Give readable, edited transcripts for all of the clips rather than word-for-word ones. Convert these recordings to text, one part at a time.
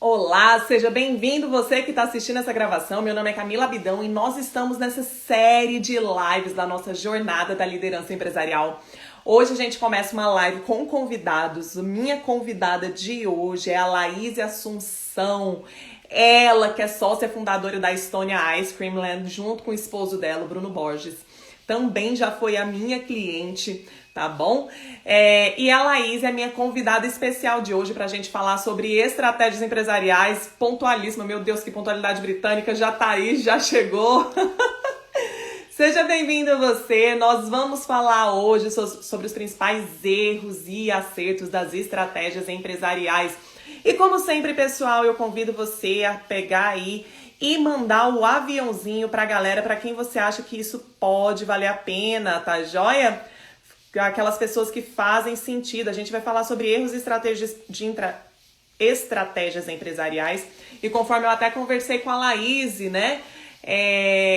Olá, seja bem-vindo você que está assistindo essa gravação. Meu nome é Camila Abidão e nós estamos nessa série de lives da nossa jornada da liderança empresarial. Hoje a gente começa uma live com convidados. Minha convidada de hoje é a Laís Assunção. Ela que é sócia fundadora da Estônia Ice Cream Land, junto com o esposo dela, o Bruno Borges. Também já foi a minha cliente, tá bom? E a Laís é minha convidada especial de hoje para a gente falar sobre estratégias empresariais, pontualíssima. Meu Deus, que pontualidade britânica, já tá aí, já chegou. Seja bem-vindo você. Nós vamos falar hoje sobre os principais erros e acertos das estratégias empresariais. E como sempre, pessoal, eu convido você a pegar aí e mandar o aviãozinho pra galera, pra quem você acha que isso pode valer a pena, tá joia? Aquelas pessoas que fazem sentido. A gente vai falar sobre erros e estratégias empresariais. E conforme eu até conversei com a Laís, né?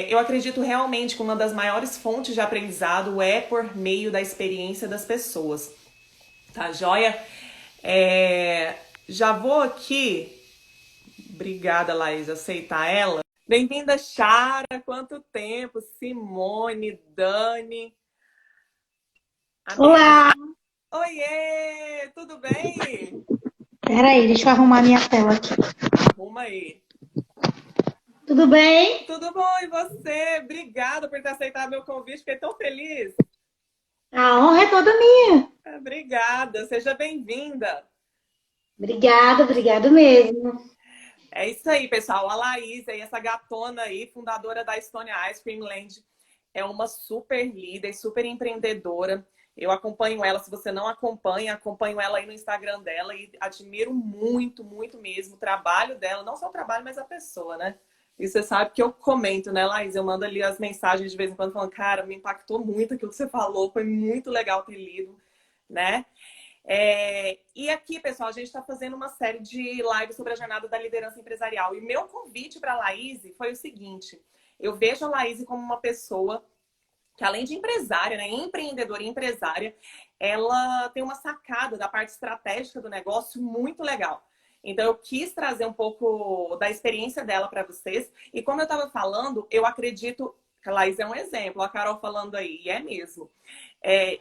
Eu acredito realmente que uma das maiores fontes de aprendizado é por meio da experiência das pessoas. Tá joia? Já vou aqui. Obrigada, Laís, aceitar ela. Bem-vinda, Chara. Quanto tempo? Simone, Dani. Olá! Oiê! Tudo bem? Peraí, deixa eu arrumar minha tela aqui. Arruma aí. Tudo bem? Tudo bom, e você? Obrigada por ter aceitado meu convite. Fiquei tão feliz. A honra é toda minha. Obrigada. Seja bem-vinda. Obrigada mesmo. É isso aí, pessoal. A Laís, aí, essa gatona aí, fundadora da Estônia Ice Cream Land, é uma super líder, super empreendedora. Eu acompanho ela, se você não acompanha, acompanho ela aí no Instagram dela e admiro muito, muito mesmo o trabalho dela. Não só o trabalho, mas a pessoa, né? E você sabe que eu comento, né, Laís? Eu mando ali as mensagens de vez em quando falando, cara, me impactou muito aquilo que você falou, foi muito legal ter lido, né? E aqui, pessoal, a gente está fazendo uma série de lives sobre a jornada da liderança empresarial. E meu convite para a Laís foi o seguinte: eu vejo a Laís como uma pessoa que, além de empresária, né, empreendedora e empresária, ela tem uma sacada da parte estratégica do negócio muito legal. Então, eu quis trazer um pouco da experiência dela para vocês. E como eu estava falando, eu acredito que a Laís é um exemplo. A Carol falando aí, e é mesmo.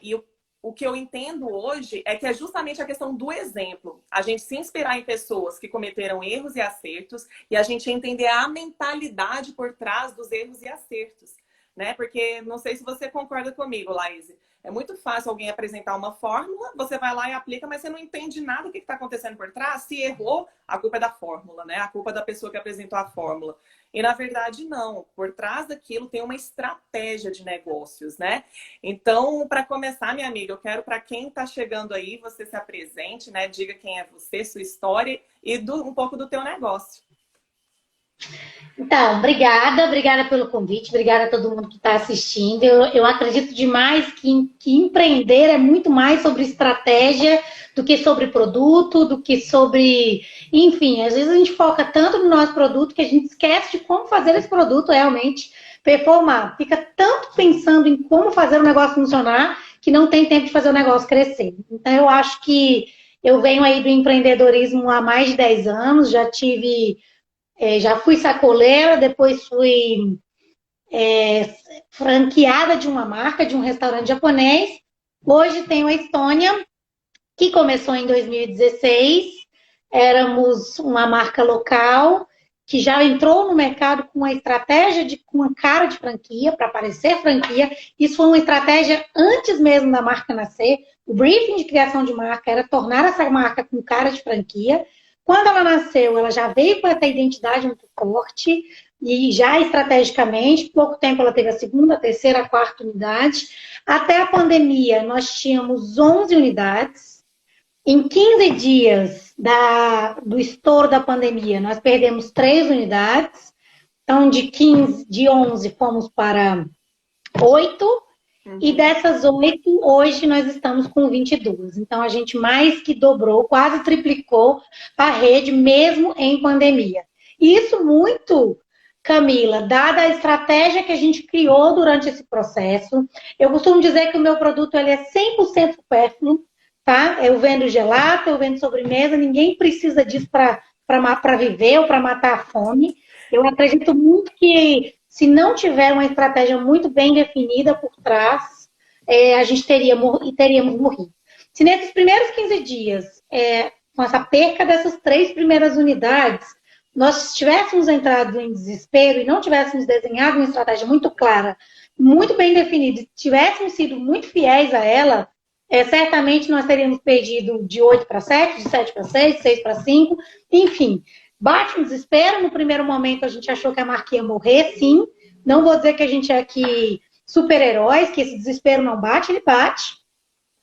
E o que eu entendo hoje é que é justamente a questão do exemplo. A gente se inspirar em pessoas que cometeram erros e acertos e a gente entender a mentalidade por trás dos erros e acertos, né? Porque não sei se você concorda comigo, Laís. É muito fácil alguém apresentar uma fórmula, você vai lá e aplica, mas você não entende nada do que está acontecendo por trás. Se errou, a culpa é da fórmula, né? A culpa é da pessoa que apresentou a fórmula. E na verdade, não. Por trás daquilo tem uma estratégia de negócios, né? Então, para começar, minha amiga, eu quero para quem está chegando aí, você se apresente, né? Diga quem é você, sua história e um pouco do teu negócio. Então, obrigada pelo convite, obrigada a todo mundo que está assistindo. Eu acredito demais que empreender é muito mais sobre estratégia do que sobre produto, do que sobre... Enfim, às vezes a gente foca tanto no nosso produto que a gente esquece de como fazer esse produto realmente performar. Fica tanto pensando em como fazer o negócio funcionar que não tem tempo de fazer o negócio crescer. Então, eu acho que eu venho aí do empreendedorismo há mais de 10 anos, já fui sacoleira, depois fui franqueada de uma marca, de um restaurante japonês. Hoje tenho a Estônia, que começou em 2016. Éramos uma marca local que já entrou no mercado com uma estratégia, com uma cara de franquia, para parecer franquia. Isso foi uma estratégia antes mesmo da marca nascer. O briefing de criação de marca era tornar essa marca com cara de franquia. Quando ela nasceu, ela já veio com essa identidade muito forte e já estrategicamente, pouco tempo ela teve a segunda, a terceira, a quarta unidade. Até a pandemia, nós tínhamos 11 unidades. Em 15 dias do estouro da pandemia, nós perdemos 3 unidades. Então, de 11 fomos para 8. E dessas 8, hoje nós estamos com 22. Então, a gente mais que dobrou, quase triplicou a rede, mesmo em pandemia. E isso muito, Camila, dada a estratégia que a gente criou durante esse processo. Eu costumo dizer que o meu produto ele é 100% supérfluo, tá? Eu vendo gelato, eu vendo sobremesa, ninguém precisa disso para para viver ou para matar a fome. Eu acredito muito que se não tiver uma estratégia muito bem definida por trás, a gente teríamos morrido. Se nesses primeiros 15 dias, com essa perca dessas 3 primeiras unidades, nós tivéssemos entrado em desespero e não tivéssemos desenhado uma estratégia muito clara, muito bem definida, e tivéssemos sido muito fiéis a ela, certamente nós teríamos perdido de 8 para 7, de 7 para 6, de 6 para 5, enfim. Bate um desespero, no primeiro momento a gente achou que a marca ia morrer, sim. Não vou dizer que a gente é aqui super-heróis, que esse desespero não bate, ele bate,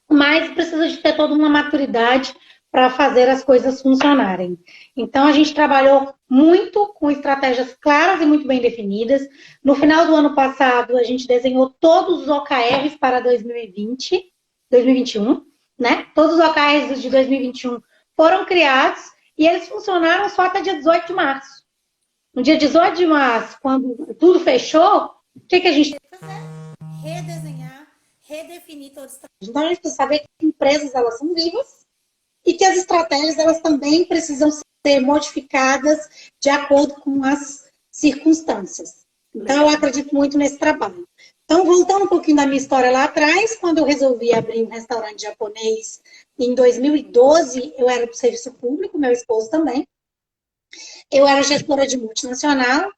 mas precisa de ter toda uma maturidade para fazer as coisas funcionarem. Então, a gente trabalhou muito com estratégias claras e muito bem definidas. No final do ano passado, a gente desenhou todos os OKRs para 2021, né? Todos os OKRs de 2021 foram criados e eles funcionaram só até dia 18 de março. No dia 18 de março, quando tudo fechou, o que a gente teve que fazer? Redesenhar, redefinir toda a estratégia. Então, a gente precisa saber que empresas elas são vivas e que as estratégias elas também precisam ser modificadas de acordo com as circunstâncias. Então, eu acredito muito nesse trabalho. Então, voltando um pouquinho da minha história lá atrás, quando eu resolvi abrir um restaurante japonês em 2012, eu era do serviço público, meu esposo também. Eu era gestora de multinacional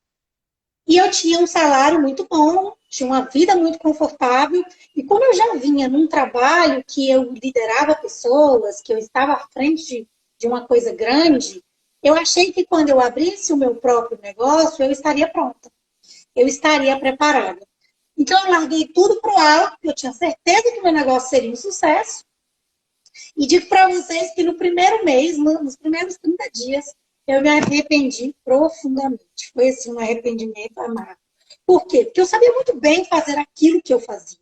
e eu tinha um salário muito bom, tinha uma vida muito confortável. E como eu já vinha num trabalho que eu liderava pessoas, que eu estava à frente de uma coisa grande, eu achei que quando eu abrisse o meu próprio negócio, eu estaria pronta. Eu estaria preparada. Então, eu larguei tudo para o alto, eu tinha certeza que o meu negócio seria um sucesso. E digo para vocês que no primeiro mês, nos primeiros 30 dias, eu me arrependi profundamente. Foi assim, um arrependimento amargo. Por quê? Porque eu sabia muito bem fazer aquilo que eu fazia.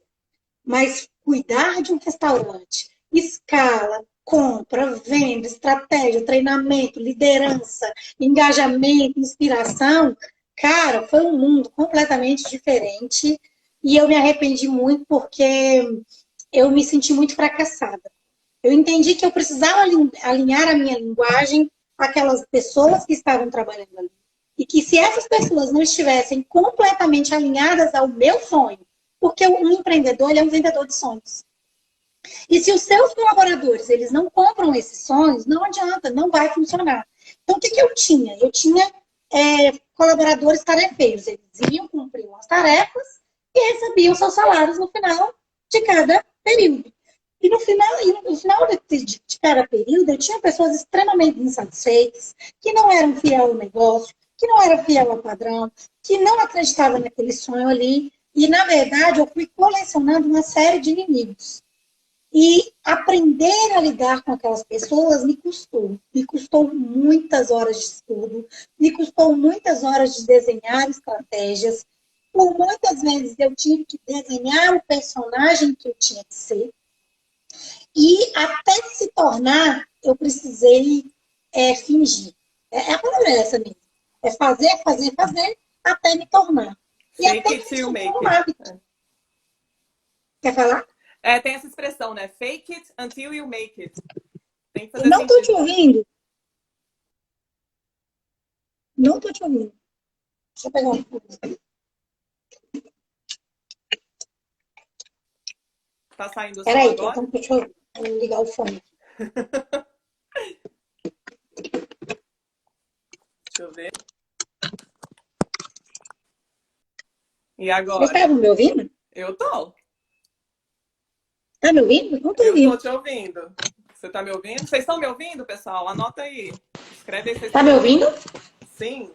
Mas cuidar de um restaurante, escala, compra, venda, estratégia, treinamento, liderança, engajamento, inspiração, cara, foi um mundo completamente diferente. E eu me arrependi muito porque eu me senti muito fracassada. Eu entendi que eu precisava alinhar a minha linguagem àquelas pessoas que estavam trabalhando ali. E que se essas pessoas não estivessem completamente alinhadas ao meu sonho, porque um empreendedor ele é um vendedor de sonhos. E se os seus colaboradores eles não compram esses sonhos, não adianta, não vai funcionar. Então, o que eu tinha? Eu tinha colaboradores tarefeiros. Eles iam cumprir umas tarefas e recebiam seus salários no final de cada período. E no final de cada período, eu tinha pessoas extremamente insatisfeitas, que não eram fiel ao negócio, que não eram fiel ao padrão, que não acreditavam naquele sonho ali. E, na verdade, eu fui colecionando uma série de inimigos. E aprender a lidar com aquelas pessoas me custou. Me custou muitas horas de estudo, me custou muitas horas de desenhar estratégias. Por muitas vezes eu tive que desenhar o personagem que eu tinha que ser. E até se tornar, eu precisei fingir. A palavra é essa mesmo. É fazer, fazer, fazer, até me tornar. E Fake até it till me make tornar um hábito. Quer falar? Tem essa expressão, né? Fake it until you make it. Tem que fazer Eu não estou te sentido. ouvindo. Não estou te ouvindo. Deixa eu pegar um pouco. Tá saindo o som Peraí, agora? então deixa eu ligar o fone. Deixa eu ver. E Vocês agora? estavam me ouvindo? Eu tô. Tá me ouvindo? Não tô Eu ouvindo. tô te ouvindo. Você tá me ouvindo? Vocês estão me ouvindo, pessoal? Anota aí. Escreve aí se vocês Tá estão me ouvindo? Sim.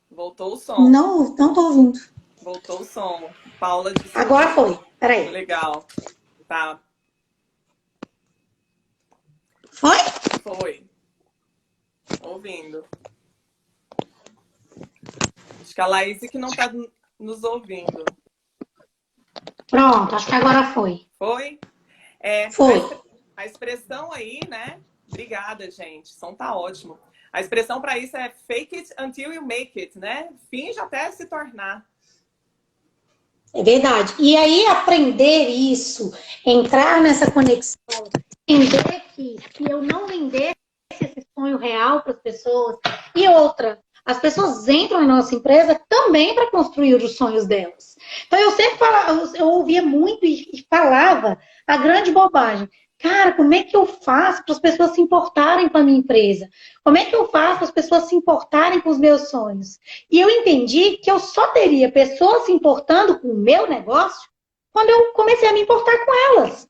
Voltou o som. Não, não tô ouvindo. Voltou o som. Paula disse. Agora foi. Peraí. Legal. Tá. Foi? Foi. Ouvindo. Acho que a Laís que não tá nos ouvindo. Pronto, acho que agora foi. Foi? Foi. A expressão aí, né? Obrigada, gente. O som tá ótimo. A expressão para isso é fake it until you make it, né? Finge até se tornar. É verdade. E aí, aprender isso, entrar nessa conexão entender que se eu não vendesse esse sonho real para as pessoas, e outra, as pessoas entram na nossa empresa também para construir os sonhos delas. Então eu sempre falava, eu ouvia muito e falava a grande bobagem. Cara, como é que eu faço para as pessoas se importarem com a minha empresa? Como é que eu faço para as pessoas se importarem com os meus sonhos? E eu entendi que eu só teria pessoas se importando com o meu negócio quando eu comecei a me importar com elas.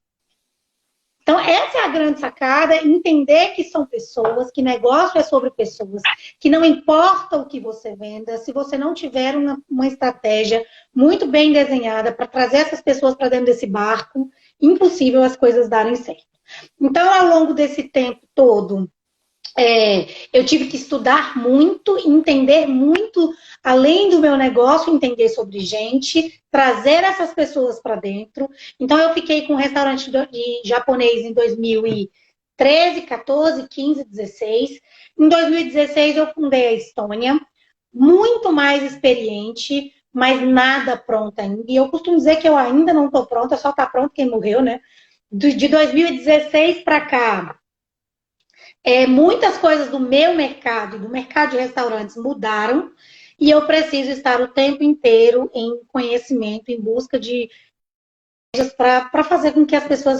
Então, essa é a grande sacada, entender que são pessoas, que negócio é sobre pessoas, que não importa o que você venda, se você não tiver uma estratégia muito bem desenhada para trazer essas pessoas para dentro desse barco, impossível as coisas darem certo. Então, ao longo desse tempo todo, eu tive que estudar muito, entender muito, além do meu negócio, entender sobre gente, trazer essas pessoas para dentro. Então, eu fiquei com um restaurante de japonês em 2013, 14, 15, 16. Em 2016, eu fundei a Estônia, muito mais experiente, mas nada pronta ainda. E eu costumo dizer que eu ainda não estou pronta, só está pronto quem morreu, né? De 2016 para cá, muitas coisas do meu mercado e do mercado de restaurantes mudaram e eu preciso estar o tempo inteiro em conhecimento, em busca de para fazer com que as pessoas.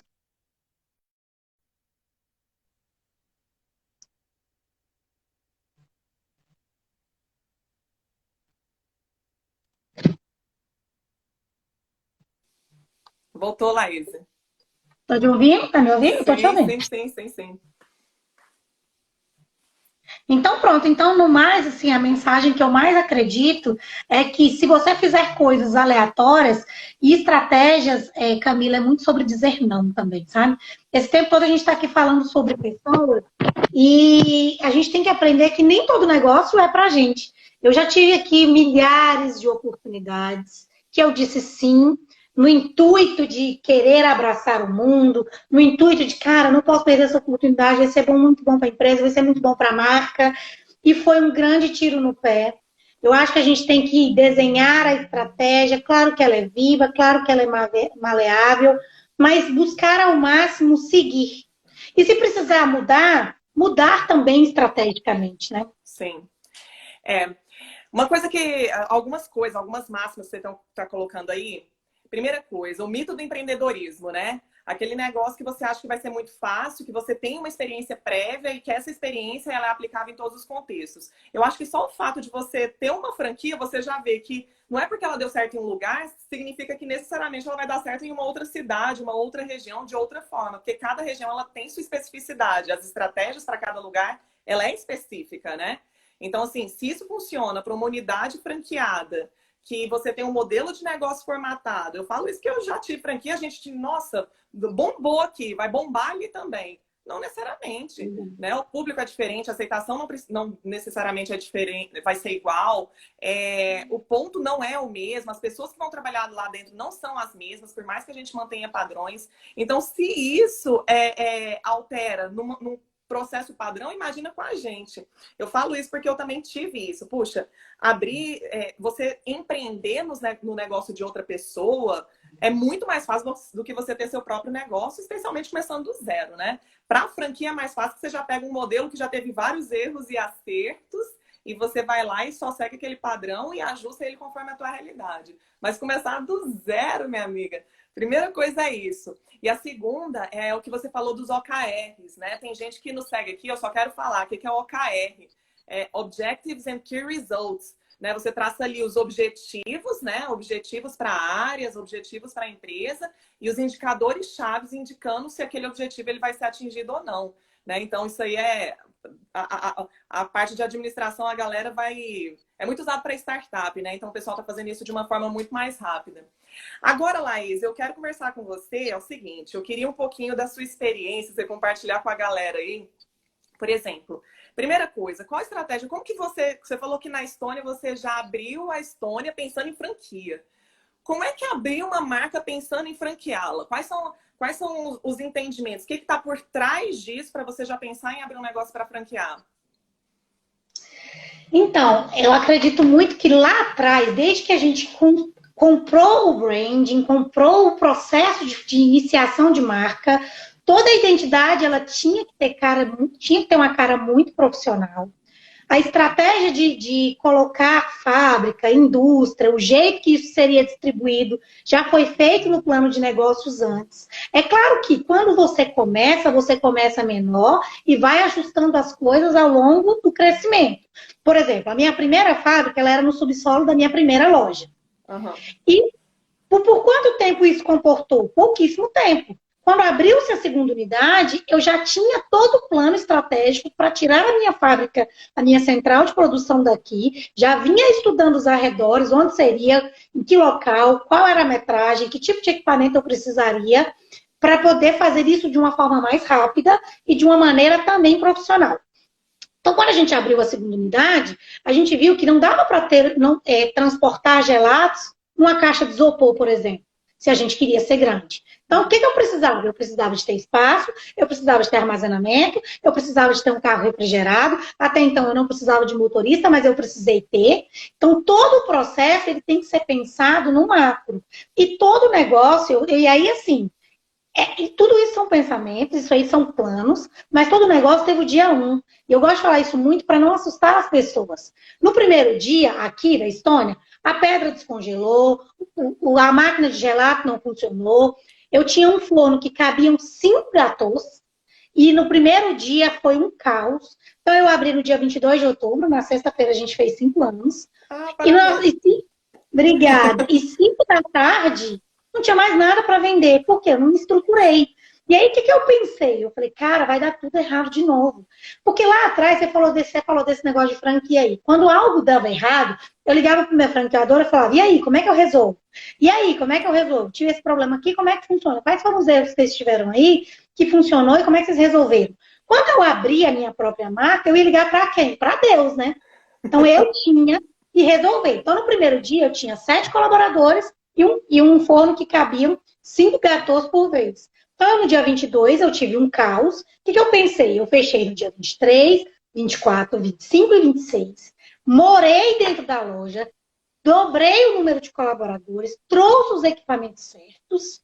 Voltou, Laís. Estou te ouvindo? Tá me ouvindo? Estou te ouvindo. Sim. Então, pronto. Então, no mais, assim, a mensagem que eu mais acredito é que se você fizer coisas aleatórias e estratégias, Camila, é muito sobre dizer não também, sabe? Esse tempo todo a gente está aqui falando sobre pessoas e a gente tem que aprender que nem todo negócio é pra gente. Eu já tive aqui milhares de oportunidades que eu disse sim, no intuito de querer abraçar o mundo, no intuito de, cara, não posso perder essa oportunidade, vai ser muito bom para a empresa, vai ser muito bom para a marca. E foi um grande tiro no pé. Eu acho que a gente tem que desenhar a estratégia, claro que ela é viva, claro que ela é maleável, mas buscar ao máximo seguir. E se precisar mudar, mudar também estrategicamente, né? Sim. Uma coisa que, algumas máximas que você está colocando aí. Primeira coisa, o mito do empreendedorismo, né? Aquele negócio que você acha que vai ser muito fácil, que você tem uma experiência prévia e que essa experiência ela é aplicável em todos os contextos. Eu acho que só o fato de você ter uma franquia, você já vê que não é porque ela deu certo em um lugar, significa que necessariamente ela vai dar certo em uma outra cidade, uma outra região, de outra forma. Porque cada região ela tem sua especificidade. As estratégias para cada lugar, ela é específica, né? Então, assim, se isso funciona para uma unidade franqueada, que você tem um modelo de negócio formatado. Eu falo isso que eu já tive franquia, a gente, nossa, bombou aqui, vai bombar ali também. Não necessariamente, né? O público é diferente, a aceitação não necessariamente é diferente, vai ser igual. O ponto não é o mesmo, as pessoas que vão trabalhar lá dentro não são as mesmas, por mais que a gente mantenha padrões. Então, se isso altera num processo padrão, imagina com a gente. Eu falo isso porque eu também tive isso. Puxa, você empreender no negócio de outra pessoa é muito mais fácil do que você ter seu próprio negócio, especialmente começando do zero, né? Para a franquia é mais fácil que você já pega um modelo que já teve vários erros e acertos e você vai lá e só segue aquele padrão e ajusta ele conforme a tua realidade. Mas começar do zero, minha amiga, primeira coisa é isso. E a segunda é o que você falou dos OKRs, né? Tem gente que nos segue aqui, eu só quero falar o que é o OKR. Objectives and Key Results. Né? Você traça ali os objetivos, né? Objetivos para áreas, objetivos para a empresa e os indicadores chaves indicando se aquele objetivo ele vai ser atingido ou não. Né? Então, isso aí a parte de administração, a galera é muito usado para startup, né? Então, o pessoal está fazendo isso de uma forma muito mais rápida. Agora, Laís, eu quero conversar com você, é o seguinte, eu queria um pouquinho da sua experiência, você compartilhar com a galera aí. Por exemplo, primeira coisa, qual a estratégia? Como que você falou que na Estônia você já abriu a Estônia pensando em franquia. Como é que abriu uma marca pensando em franqueá-la? Quais são os entendimentos? O que está por trás disso para você já pensar em abrir um negócio para franquear? Então, eu acredito muito que lá atrás, desde que a gente comprou o branding, comprou o processo de iniciação de marca, toda a identidade ela tinha que ter uma cara muito profissional. A estratégia de colocar fábrica, indústria, o jeito que isso seria distribuído, já foi feito no plano de negócios antes. É claro que quando você começa menor e vai ajustando as coisas ao longo do crescimento. Por exemplo, a minha primeira fábrica ela era no subsolo da minha primeira loja. Uhum. E por quanto tempo isso comportou? Pouquíssimo tempo. Quando abriu-se a segunda unidade, eu já tinha todo o plano estratégico para tirar a minha fábrica, a minha central de produção daqui, já vinha estudando os arredores, onde seria, em que local, qual era a metragem, que tipo de equipamento eu precisaria, para poder fazer isso de uma forma mais rápida e de uma maneira também profissional. Então, quando a gente abriu a segunda unidade, a gente viu que não dava para transportar gelados numa caixa de isopor, por exemplo, se a gente queria ser grande. Então, o que eu precisava? Eu precisava de ter espaço, eu precisava de ter armazenamento, eu precisava de ter um carro refrigerado. Até então, eu não precisava de motorista, mas eu precisei ter. Então, todo o processo ele tem que ser pensado no macro. E todo negócio, e aí, assim, e tudo isso são pensamentos, isso aí são planos, mas todo negócio teve o dia 1. E eu gosto de falar isso muito para não assustar as pessoas. No primeiro dia, aqui na Estônia, a pedra descongelou, a máquina de gelato não funcionou. Eu tinha um forno que cabiam 5 gâteaux e no primeiro dia foi um caos. Então eu abri no dia 22 de outubro, na sexta-feira a gente fez 5 anos. Obrigada. E 5 da tarde não tinha mais nada para vender, porque eu não me estruturei. E aí, o que eu pensei? Eu falei, cara, vai dar tudo errado de novo. Porque lá atrás, você falou desse negócio de franquia aí. Quando algo dava errado, eu ligava para o meu franqueador e falava, e aí, como é que eu resolvo? E aí, como é que eu resolvo? Tive esse problema aqui, como é que funciona? Quais foram os erros que vocês tiveram aí, que funcionou e como é que vocês resolveram? Quando eu abri a minha própria marca, eu ia ligar para quem? Para Deus, né? Então, eu tinha que resolver. Então, no primeiro dia, eu tinha 7 colaboradores e um forno que cabiam 5 gâteaux por vez. Então, no dia 22, eu tive um caos. O que eu pensei? Eu fechei no dia 23, 24, 25 e 26. Morei dentro da loja, dobrei o número de colaboradores, trouxe os equipamentos certos,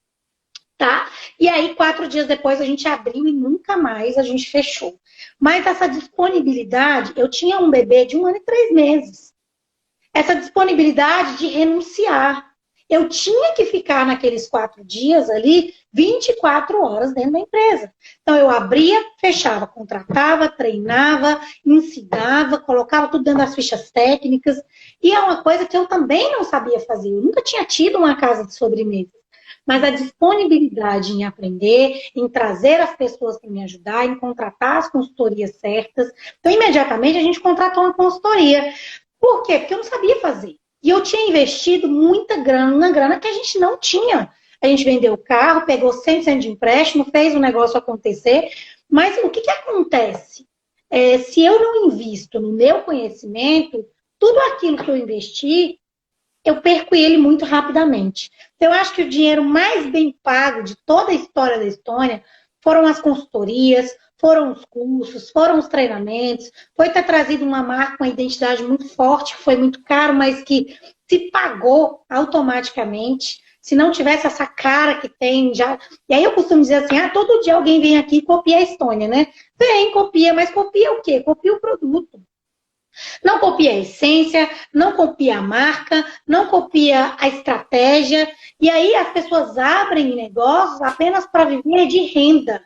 tá? E aí, 4 dias depois, a gente abriu e nunca mais a gente fechou. Mas essa disponibilidade, eu tinha um bebê de 1 ano e 3 meses. Essa disponibilidade de renunciar. Eu tinha que ficar naqueles 4 dias ali 24 horas dentro da empresa. Então, eu abria, fechava, contratava, treinava, ensinava, colocava tudo dentro das fichas técnicas. E é uma coisa que eu também não sabia fazer. Eu nunca tinha tido uma casa de sobremesa. Mas a disponibilidade em aprender, em trazer as pessoas para me ajudar, em contratar as consultorias certas. Então, imediatamente, a gente contratou uma consultoria. Por quê? Porque eu não sabia fazer. E eu tinha investido muita grana, uma grana que a gente não tinha. A gente vendeu o carro, pegou 100% de empréstimo, fez o negócio acontecer. Mas o que acontece? Se eu não invisto no meu conhecimento, tudo aquilo que eu investi, eu perco ele muito rapidamente. Então, eu acho que o dinheiro mais bem pago de toda a história da Estônia foram as consultorias, foram os cursos, foram os treinamentos, foi ter trazido uma marca, uma identidade muito forte, que foi muito caro, mas que se pagou automaticamente. Se não tivesse essa cara que tem já... E aí eu costumo dizer assim, todo dia alguém vem aqui e copia a Estônia, né? Vem, copia, mas copia o quê? Copia o produto. Não copia a essência, não copia a marca, não copia a estratégia. E aí as pessoas abrem negócios apenas para viver de renda.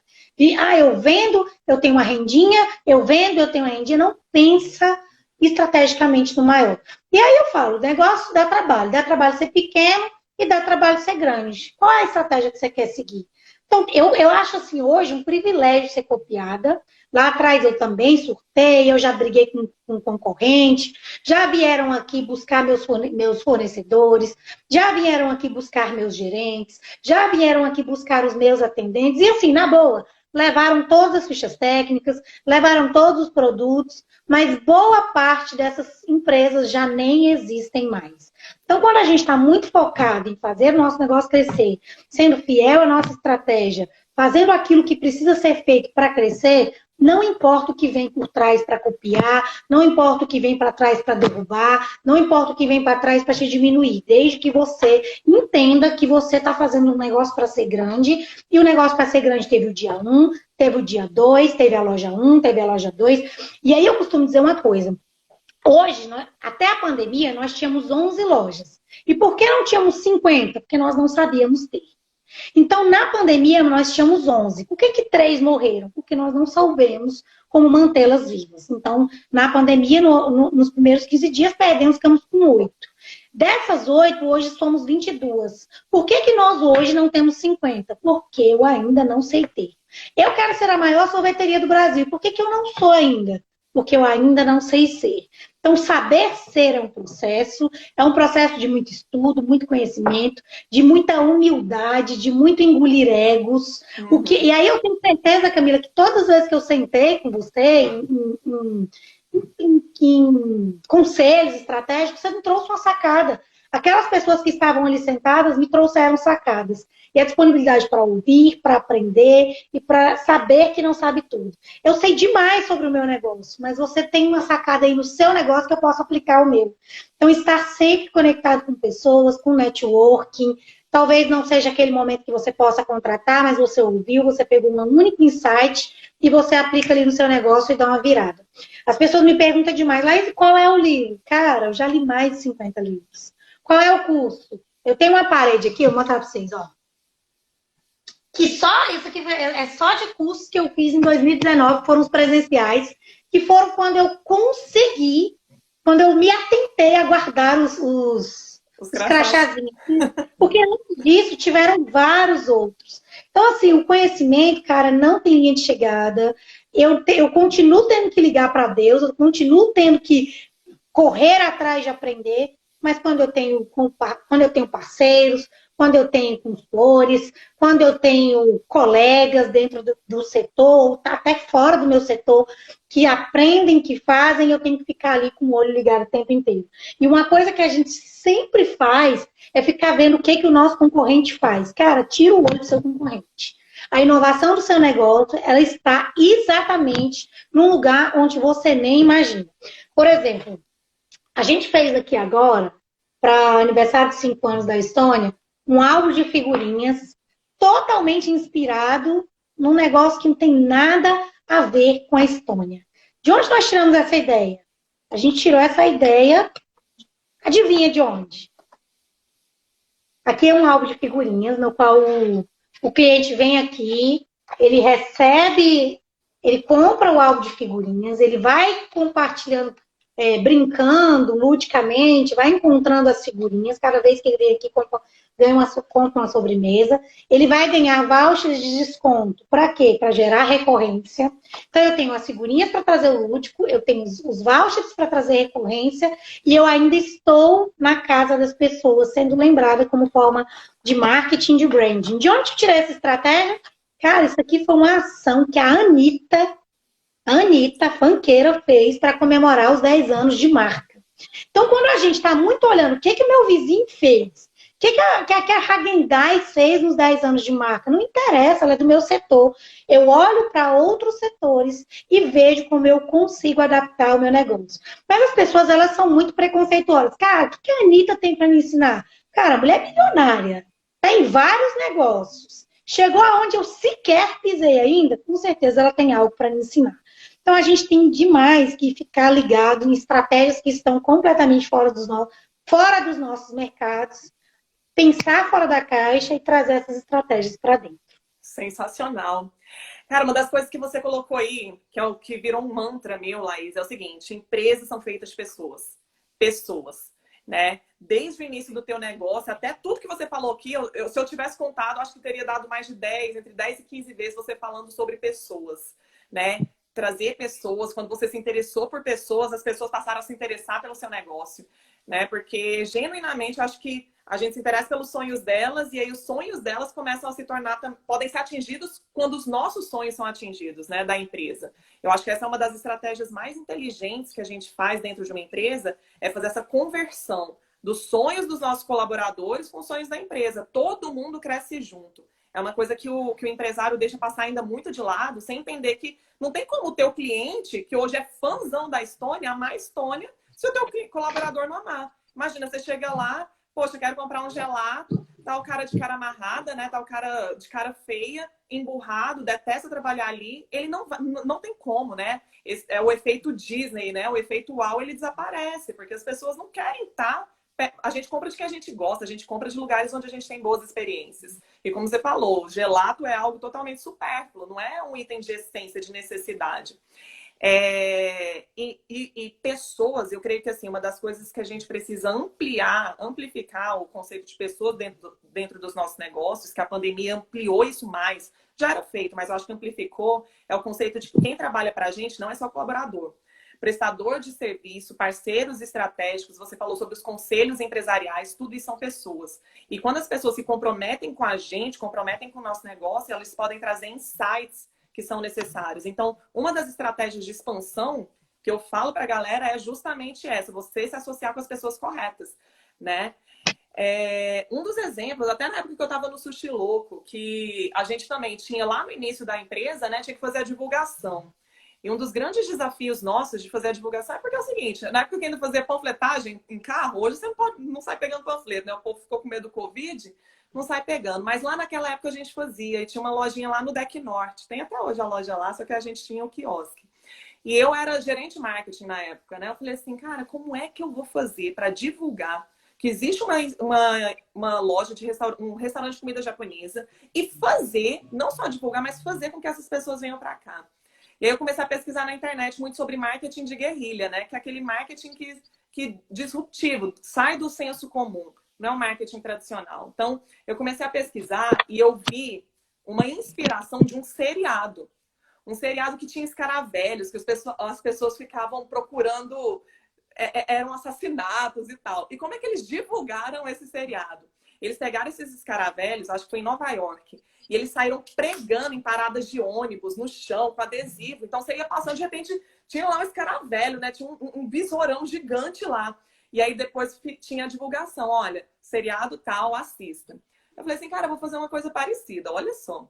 Eu vendo, eu tenho uma rendinha, eu vendo, eu tenho uma rendinha. Não pensa estrategicamente no maior. E aí eu falo, o negócio dá trabalho ser pequeno e dá trabalho ser grande. Qual é a estratégia que você quer seguir? Então, eu acho assim, hoje, um privilégio ser copiada. Lá atrás eu também surtei, eu já briguei com concorrente, já vieram aqui buscar meus fornecedores, já vieram aqui buscar meus gerentes, já vieram aqui buscar os meus atendentes, e assim, na boa, levaram todas as fichas técnicas, levaram todos os produtos, mas boa parte dessas empresas já nem existem mais. Então, quando a gente está muito focado em fazer o nosso negócio crescer, sendo fiel à nossa estratégia, fazendo aquilo que precisa ser feito para crescer, Não importa o que vem por trás para copiar, não importa o que vem para trás para derrubar, não importa o que vem para trás para te diminuir, desde que você entenda que você está fazendo um negócio para ser grande, e o negócio para ser grande teve o dia um, teve o dia 2, teve a loja um, teve a loja 2. E aí eu costumo dizer uma coisa. Hoje, até a pandemia, nós tínhamos 11 lojas. E por que não tínhamos 50? Porque nós não sabíamos ter. Então, na pandemia, nós tínhamos 11. Por que 3 morreram? Porque nós não soubemos como mantê-las vivas. Então, na pandemia, nos primeiros 15 dias, perdemos, ficamos com 8. Dessas 8, hoje somos 22. Por que nós hoje não temos 50? Porque eu ainda não sei ter. Eu quero ser a maior sorveteria do Brasil. Por que eu não sou ainda? Porque eu ainda não sei ser. Então, saber ser é um processo de muito estudo, muito conhecimento, de muita humildade, de muito engolir egos. E aí eu tenho certeza, Camila, que todas as vezes que eu sentei com você, em conselhos estratégicos, você me trouxe uma sacada. Aquelas pessoas que estavam ali sentadas me trouxeram sacadas. E a disponibilidade para ouvir, para aprender e para saber que não sabe tudo. Eu sei demais sobre o meu negócio, mas você tem uma sacada aí no seu negócio que eu posso aplicar ao meu. Então, estar sempre conectado com pessoas, com networking. Talvez não seja aquele momento que você possa contratar, mas você ouviu, você pegou um único insight e você aplica ali no seu negócio e dá uma virada. As pessoas me perguntam demais, Laís, qual é o livro? Cara, eu já li mais de 50 livros. Qual é o curso? Eu tenho uma parede aqui, eu vou mostrar para vocês, ó. Que só, isso aqui é só de cursos que eu fiz em 2019, que foram os presenciais, que foram quando eu consegui, quando eu me atentei a guardar os crachazinhos. Porque antes disso, tiveram vários outros. Então, assim, o conhecimento, cara, não tem linha de chegada. Eu continuo tendo que ligar para Deus, eu continuo tendo que correr atrás de aprender, mas quando eu tenho parceiros, quando eu tenho consultores, quando eu tenho colegas dentro do setor, até fora do meu setor, que aprendem, que fazem, eu tenho que ficar ali com o olho ligado o tempo inteiro. E uma coisa que a gente sempre faz é ficar vendo o que o nosso concorrente faz. Cara, tira o olho do seu concorrente. A inovação do seu negócio, ela está exatamente num lugar onde você nem imagina. Por exemplo, a gente fez aqui agora, para o aniversário de 5 anos da Estônia, um álbum de figurinhas totalmente inspirado num negócio que não tem nada a ver com a Estônia. De onde nós tiramos essa ideia? A gente tirou essa ideia, adivinha de onde? Aqui é um álbum de figurinhas, no qual o cliente vem aqui, ele recebe, ele compra o álbum de figurinhas, ele vai compartilhando, brincando, ludicamente, vai encontrando as figurinhas, cada vez que ele vem aqui, compra uma sobremesa, ele vai ganhar vouchers de desconto. Para quê? Para gerar recorrência. Então, eu tenho as figurinhas para trazer o lúdico, eu tenho os vouchers para trazer recorrência, e eu ainda estou na casa das pessoas, sendo lembrada como forma de marketing, de branding. De onde eu tirei essa estratégia? Cara, isso aqui foi uma ação que a Anitta, funkeira, fez para comemorar os 10 anos de marca. Então, quando a gente está muito olhando o que o meu vizinho fez, o que a Häagen-Dazs fez nos 10 anos de marca, não interessa, ela é do meu setor. Eu olho para outros setores e vejo como eu consigo adaptar o meu negócio. Mas as pessoas, elas são muito preconceituosas. Cara, o que a Anitta tem para me ensinar? Cara, a mulher é milionária, tem vários negócios. Chegou aonde eu sequer pisei ainda, com certeza ela tem algo para me ensinar. Então, a gente tem demais que ficar ligado em estratégias que estão completamente fora dos nossos mercados, pensar fora da caixa e trazer essas estratégias para dentro. Sensacional. Cara, uma das coisas que você colocou aí, que é o que virou um mantra meu, Laís, é o seguinte: empresas são feitas de pessoas. Pessoas, né? Desde o início do teu negócio, até tudo que você falou aqui, se eu tivesse contado, acho que teria dado mais de entre 10 e 15 vezes você falando sobre pessoas, né? Trazer pessoas, quando você se interessou por pessoas, as pessoas passaram a se interessar pelo seu negócio, né? Porque, genuinamente, eu acho que a gente se interessa pelos sonhos delas e aí os sonhos delas começam a se tornar, podem ser atingidos quando os nossos sonhos são atingidos, né? Da empresa. Eu acho que essa é uma das estratégias mais inteligentes que a gente faz dentro de uma empresa, é fazer essa conversão dos sonhos dos nossos colaboradores com os sonhos da empresa. Todo mundo cresce junto. É uma coisa que o empresário deixa passar ainda muito de lado, sem entender que não tem como o teu cliente, que hoje é fãzão da Estônia, amar a Estônia, se o teu colaborador não amar. Imagina, você chega lá, poxa, quero comprar um gelato, tá o cara de cara amarrada, né? Tá o cara de cara feia, emburrado, detesta trabalhar ali. Ele não tem como, né? Esse é o efeito Disney, né? O efeito uau, ele desaparece, porque as pessoas não querem estar. A gente compra de quem a gente gosta, a gente compra de lugares onde a gente tem boas experiências. E como você falou, gelato é algo totalmente supérfluo, não é um item de essência, de necessidade. E pessoas, eu creio que assim, uma das coisas que a gente precisa amplificar o conceito de pessoas dentro dos nossos negócios, que a pandemia ampliou isso mais, já era feito, mas eu acho que amplificou, é o conceito de que quem trabalha para a gente não é só colaborador. Prestador de serviço, parceiros estratégicos, você falou sobre os conselhos empresariais, tudo isso são pessoas. E quando as pessoas se comprometem com a gente, comprometem com o nosso negócio, elas podem trazer insights que são necessários. Então, uma das estratégias de expansão que eu falo para a galera é justamente essa, você se associar com as pessoas corretas, né? Um dos exemplos, até na época que eu estava no Sushi Louco, que a gente também tinha lá no início da empresa, né, tinha que fazer a divulgação. E um dos grandes desafios nossos de fazer a divulgação é porque é o seguinte, na época que ainda fazia panfletagem em carro, hoje você não sai pegando panfleto, né? O povo ficou com medo do Covid, não sai pegando. Mas lá naquela época a gente fazia, e tinha uma lojinha lá no Deck Norte. Tem até hoje a loja lá, só que a gente tinha o quiosque. E eu era gerente de marketing na época, né? Eu falei assim, cara, como é que eu vou fazer para divulgar que existe uma loja de um restaurante de comida japonesa e fazer, não só divulgar, mas fazer com que essas pessoas venham para cá. E aí eu comecei a pesquisar na internet muito sobre marketing de guerrilha, né? Que é aquele marketing que disruptivo, sai do senso comum, não é um marketing tradicional. Então, eu comecei a pesquisar e eu vi uma inspiração de um seriado. Um seriado que tinha escaravelhos, que as pessoas ficavam procurando, eram assassinatos e tal. E como é que eles divulgaram esse seriado? Eles pegaram esses escaravelhos, acho que foi em Nova York, e eles saíram pregando em paradas de ônibus, no chão, com adesivo. Então você ia passando, de repente, tinha lá um escaravelho, né? Tinha um besourão gigante lá. E aí depois tinha a divulgação, olha, seriado tal, assista. Eu falei assim, cara, eu vou fazer uma coisa parecida, olha só.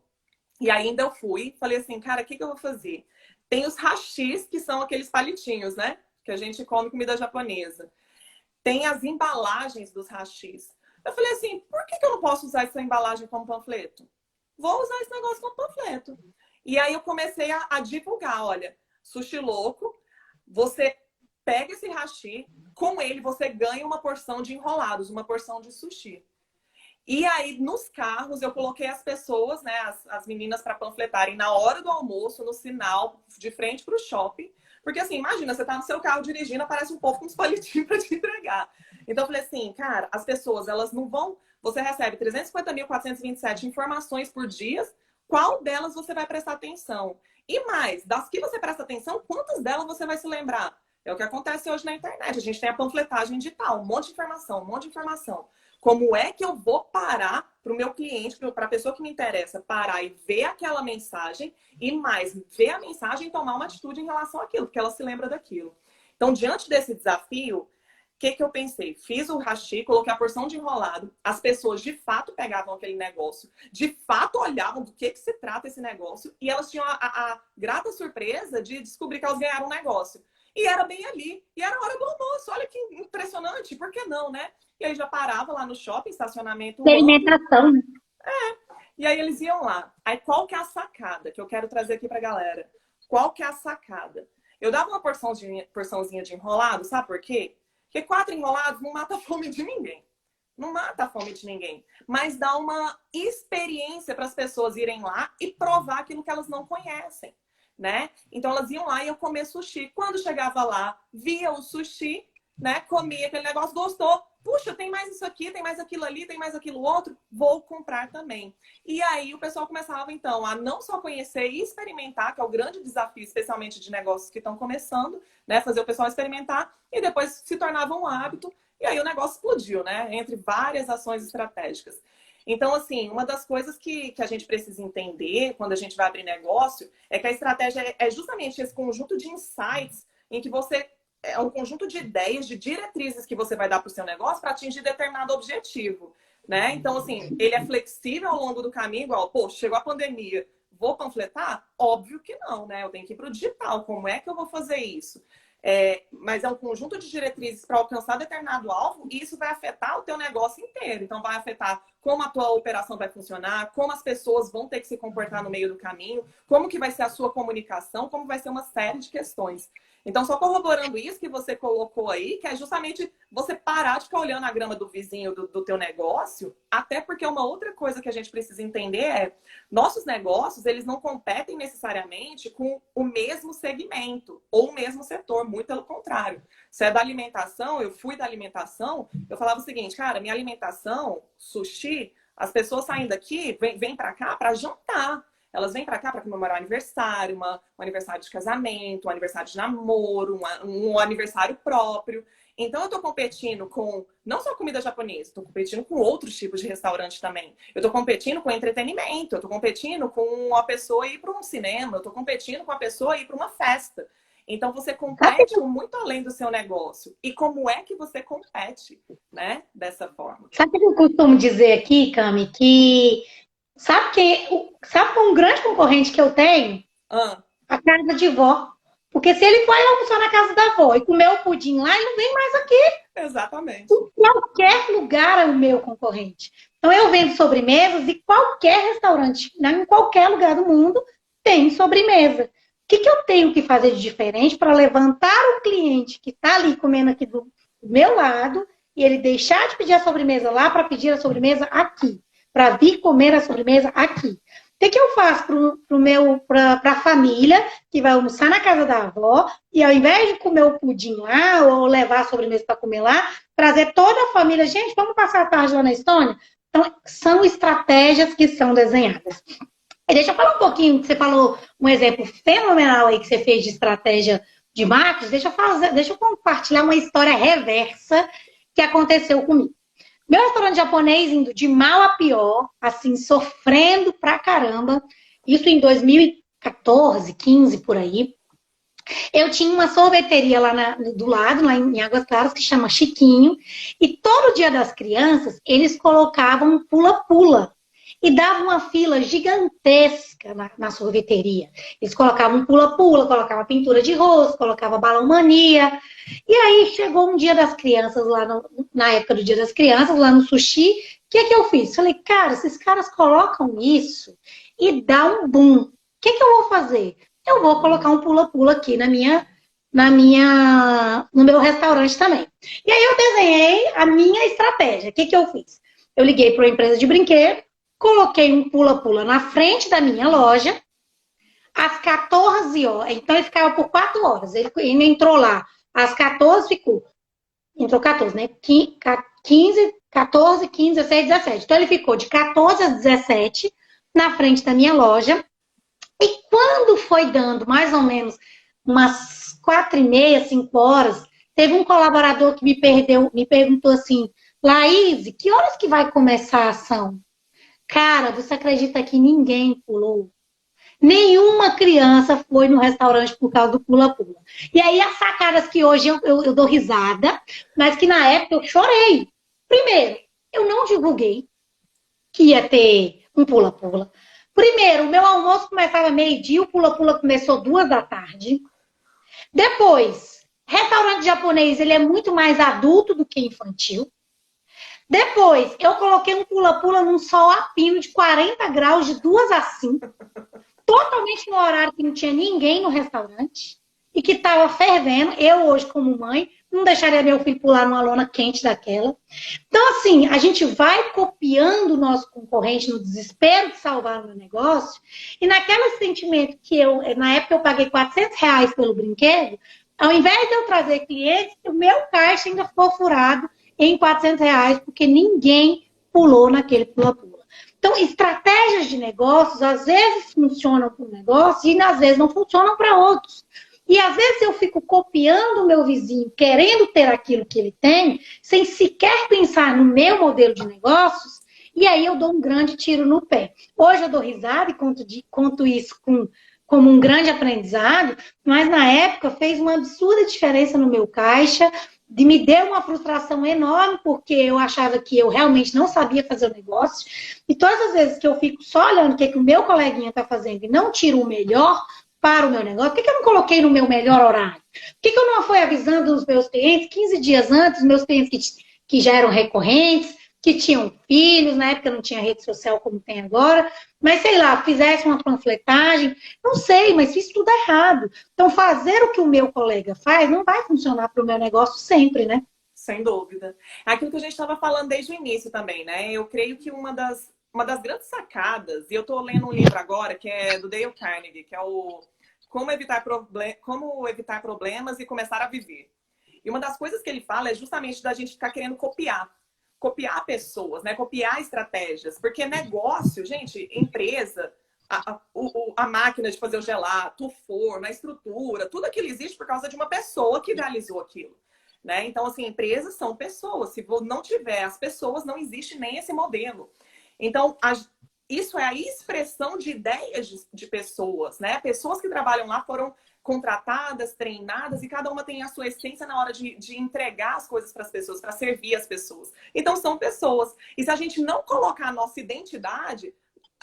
E ainda eu fui, falei assim, cara, o que eu vou fazer? Tem os hashis, que são aqueles palitinhos, né? Que a gente come comida japonesa. Tem as embalagens dos hashis. Eu falei assim, por que eu não posso usar essa embalagem como panfleto? Vou usar esse negócio como panfleto. E aí eu comecei a divulgar, olha, Sushi Louco, você pega esse hashi, com ele você ganha uma porção de enrolados, uma porção de sushi. E aí, nos carros, eu coloquei as pessoas, né, as meninas para panfletarem na hora do almoço, no sinal, de frente para o shopping. Porque assim, imagina, você tá no seu carro dirigindo, aparece um povo com uns palitinhos para te entregar. Então eu falei assim, cara, as pessoas, elas não vão... Você recebe 350.427 informações por dia, qual delas você vai prestar atenção? E mais, das que você presta atenção, quantas delas você vai se lembrar? É o que acontece hoje na internet. A gente tem a panfletagem digital, um monte de informação, um monte de informação. Como é que eu vou parar para o meu cliente, para a pessoa que me interessa, parar e ver aquela mensagem e mais, ver a mensagem e tomar uma atitude em relação àquilo, porque ela se lembra daquilo. Então, diante desse desafio, o que eu pensei? Fiz o hashi, coloquei a porção de enrolado, as pessoas de fato pegavam aquele negócio, de fato olhavam do que se trata esse negócio e elas tinham a grata surpresa de descobrir que elas ganharam um negócio. E era bem ali. E era a hora do almoço. Olha que impressionante. Por que não, né? E aí já parava lá no shopping, estacionamento Experimentação, né? E aí eles iam lá. Aí qual que é a sacada que eu quero trazer aqui pra galera? Qual que é a sacada? Eu dava uma porçãozinha de enrolado, sabe por quê? Porque 4 enrolados não mata a fome de ninguém. Não mata a fome de ninguém. Mas dá uma experiência para as pessoas irem lá e provar aquilo que elas não conhecem, né? Então elas iam lá e eu comer sushi. Quando chegava lá, via o sushi, né? Comia aquele negócio, gostou. Puxa, tem mais isso aqui, tem mais aquilo ali, tem mais aquilo outro, vou comprar também. E aí o pessoal começava, então, a não só conhecer e experimentar, que é o grande desafio, especialmente de negócios que estão começando, né? Fazer o pessoal experimentar, e depois se tornava um hábito, e aí o negócio explodiu, né? Entre várias ações estratégicas. Então, assim, uma das coisas que a gente precisa entender quando a gente vai abrir negócio é que a estratégia é justamente esse conjunto de insights em que você... É um conjunto de ideias, de diretrizes que você vai dar para o seu negócio para atingir determinado objetivo, né? Então, assim, ele é flexível ao longo do caminho, igual, pô, chegou a pandemia, vou panfletar? Óbvio que não, né? Eu tenho que ir para o digital. Como é que eu vou fazer isso? Mas é um conjunto de diretrizes para alcançar determinado alvo e isso vai afetar o teu negócio inteiro. Então, vai afetar como a tua operação vai funcionar, como as pessoas vão ter que se comportar no meio do caminho, como que vai ser a sua comunicação, como vai ser uma série de questões. Então, só corroborando isso que você colocou aí, que é justamente você parar de ficar olhando a grama do vizinho do teu negócio, até porque uma outra coisa que a gente precisa entender é nossos negócios, eles não competem necessariamente com o mesmo segmento ou o mesmo setor, muito pelo contrário. Se é da alimentação, eu fui da alimentação, eu falava o seguinte, cara, minha alimentação, sushi, as pessoas saem daqui, vêm para cá para jantar. Elas vêm para cá para comemorar um aniversário, um aniversário de casamento, um aniversário de namoro, um aniversário próprio. Então, eu estou competindo com não só comida japonesa, estou competindo com outros tipos de restaurante também. Eu estou competindo com entretenimento, eu estou competindo com a pessoa ir para um cinema, eu estou competindo com a pessoa ir para uma festa. Então, você compete muito além do seu negócio. E como é que você compete, né? Dessa forma. Sabe o que eu costumo dizer aqui, Cami? Que sabe um grande concorrente que eu tenho? A casa de vó. Porque se ele for almoçar na casa da avó e comer o pudim lá, ele não vem mais aqui. Exatamente. Em qualquer lugar é o meu concorrente. Então eu vendo sobremesas e qualquer restaurante, em qualquer lugar do mundo, tem sobremesa. O que eu tenho que fazer de diferente para levantar o cliente que está ali comendo aqui do meu lado e ele deixar de pedir a sobremesa lá para pedir a sobremesa aqui? Para vir comer a sobremesa aqui. O que eu faço para a família que vai almoçar na casa da avó e ao invés de comer o pudim lá ou levar a sobremesa para comer lá, trazer toda a família, gente, vamos passar a tarde lá na Estônia? Então, são estratégias que são desenhadas. E deixa eu falar um pouquinho, você falou um exemplo fenomenal aí que você fez de estratégia de marketing, deixa eu compartilhar uma história reversa que aconteceu comigo. Meu restaurante japonês indo de mal a pior, assim, sofrendo pra caramba. Isso em 2014, 15, por aí. Eu tinha uma sorveteria lá do lado, lá em Águas Claras, que chama Chiquinho. E todo dia das crianças, eles colocavam um pula-pula. E dava uma fila gigantesca na sorveteria. Eles colocavam pula-pula, colocavam pintura de rosto, colocavam balão mania. E aí chegou um dia das crianças, na época do dia das crianças, lá no sushi. O que eu fiz? Falei, cara, esses caras colocam isso e dá um boom. O que eu vou fazer? Eu vou colocar um pula-pula aqui no meu restaurante também. E aí eu desenhei a minha estratégia. O que eu fiz? Eu liguei para uma empresa de brinquedo, coloquei um pula-pula na frente da minha loja, às 14 horas. Então, ele ficava por 4 horas. Ele entrou lá às 14, entrou 14, né? 15, 14, 15, 16, 17. Então, ele ficou de 14 às 17 na frente da minha loja. E quando foi dando mais ou menos umas 4h30, 5 horas, teve um colaborador que me perguntou assim, Laís, que horas que vai começar a ação? Cara, você acredita que ninguém pulou? Nenhuma criança foi no restaurante por causa do pula-pula. E aí as sacadas que hoje eu dou risada, mas que na época eu chorei. Primeiro, eu não divulguei que ia ter um pula-pula. Primeiro, o meu almoço começava meio-dia, o pula-pula começou 2 da tarde. Depois, restaurante japonês, ele é muito mais adulto do que infantil. Depois, eu coloquei um pula-pula num sol a pino de 40 graus, de 2 às 5. Totalmente no horário que não tinha ninguém no restaurante. E que estava fervendo. Eu, hoje, como mãe, não deixaria meu filho pular numa lona quente daquela. Então, assim, a gente vai copiando o nosso concorrente no desespero de salvar o meu negócio. E naquele sentimento que na época eu paguei R$400 pelo brinquedo, ao invés de eu trazer clientes, o meu caixa ainda ficou furado em R$400, porque ninguém pulou naquele pula-pula. Então, estratégias de negócios, às vezes funcionam para um negócio e às vezes não funcionam para outros. E às vezes eu fico copiando o meu vizinho, querendo ter aquilo que ele tem, sem sequer pensar no meu modelo de negócios, e aí eu dou um grande tiro no pé. Hoje eu dou risada e conto isso como um grande aprendizado, mas na época fez uma absurda diferença no meu caixa, me deu uma frustração enorme, porque eu achava que eu realmente não sabia fazer o negócio. E todas as vezes que eu fico só olhando o que o meu coleguinha está fazendo e não tiro o melhor para o meu negócio, por que eu não coloquei no meu melhor horário? Por que eu não fui avisando os meus clientes 15 dias antes, meus clientes que já eram recorrentes, que tinham filhos, na época não tinha rede social como tem agora, mas sei lá, fizesse uma panfletagem, não sei, mas fiz tudo errado. Então, fazer o que o meu colega faz não vai funcionar para o meu negócio sempre, né? Sem dúvida. É aquilo que a gente estava falando desde o início também, né? Eu creio que uma das grandes sacadas, e eu estou lendo um livro agora que é do Dale Carnegie, que é o Como Evitar Problemas e Começar a Viver. E uma das coisas que ele fala é justamente da gente ficar querendo copiar pessoas, né? Copiar estratégias. Porque negócio, gente, empresa, a máquina de fazer o gelato, o forno, a estrutura, tudo aquilo existe por causa de uma pessoa que realizou aquilo. Né? Então, assim, empresas são pessoas. Se não tiver as pessoas, não existe nem esse modelo. Então, isso é a expressão de ideias de pessoas, né? Pessoas que trabalham lá foram contratadas, treinadas, e cada uma tem a sua essência na hora de entregar as coisas para as pessoas, para servir as pessoas. Então, são pessoas. E se a gente não colocar a nossa identidade,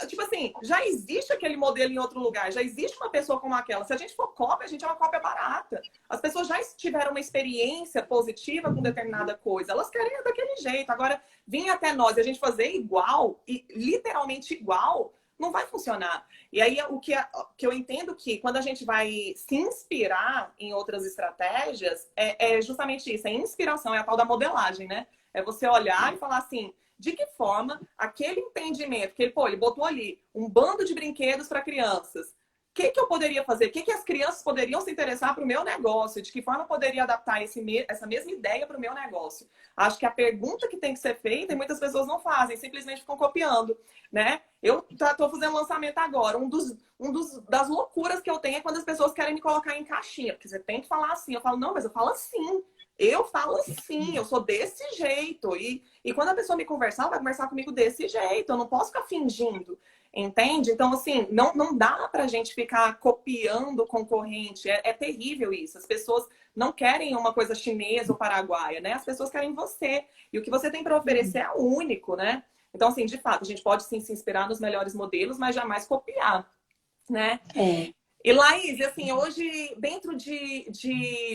tipo assim, já existe aquele modelo em outro lugar, já existe uma pessoa como aquela. Se a gente for cópia, a gente é uma cópia barata. As pessoas já tiveram uma experiência positiva com determinada coisa, elas querem daquele jeito. Agora, vir até nós e a gente fazer igual, e literalmente igual, não vai funcionar. E aí, o que eu entendo que quando a gente vai se inspirar em outras estratégias, é justamente isso, é inspiração, é a tal da modelagem, né? É você olhar e falar assim, de que forma aquele entendimento, que ele botou ali um bando de brinquedos para crianças, o que eu poderia fazer? O que as crianças poderiam se interessar para o meu negócio? De que forma eu poderia adaptar essa mesma ideia para o meu negócio? Acho que a pergunta que tem que ser feita, e muitas pessoas não fazem, simplesmente ficam copiando, né? Eu estou fazendo lançamento agora. Das loucuras que eu tenho é quando as pessoas querem me colocar em caixinha, porque você tem que falar assim. Eu falo, não, mas eu falo assim. Eu falo assim, eu sou desse jeito. E quando a pessoa me conversar, ela vai conversar comigo desse jeito. Eu não posso ficar fingindo. Entende? Então, assim, não dá pra gente ficar copiando o concorrente. É terrível isso. As pessoas não querem uma coisa chinesa ou paraguaia, né? As pessoas querem você. E o que você tem para oferecer é único, né? Então, assim, de fato, a gente pode sim se inspirar nos melhores modelos, mas jamais copiar, né? E Laís, assim, hoje, dentro de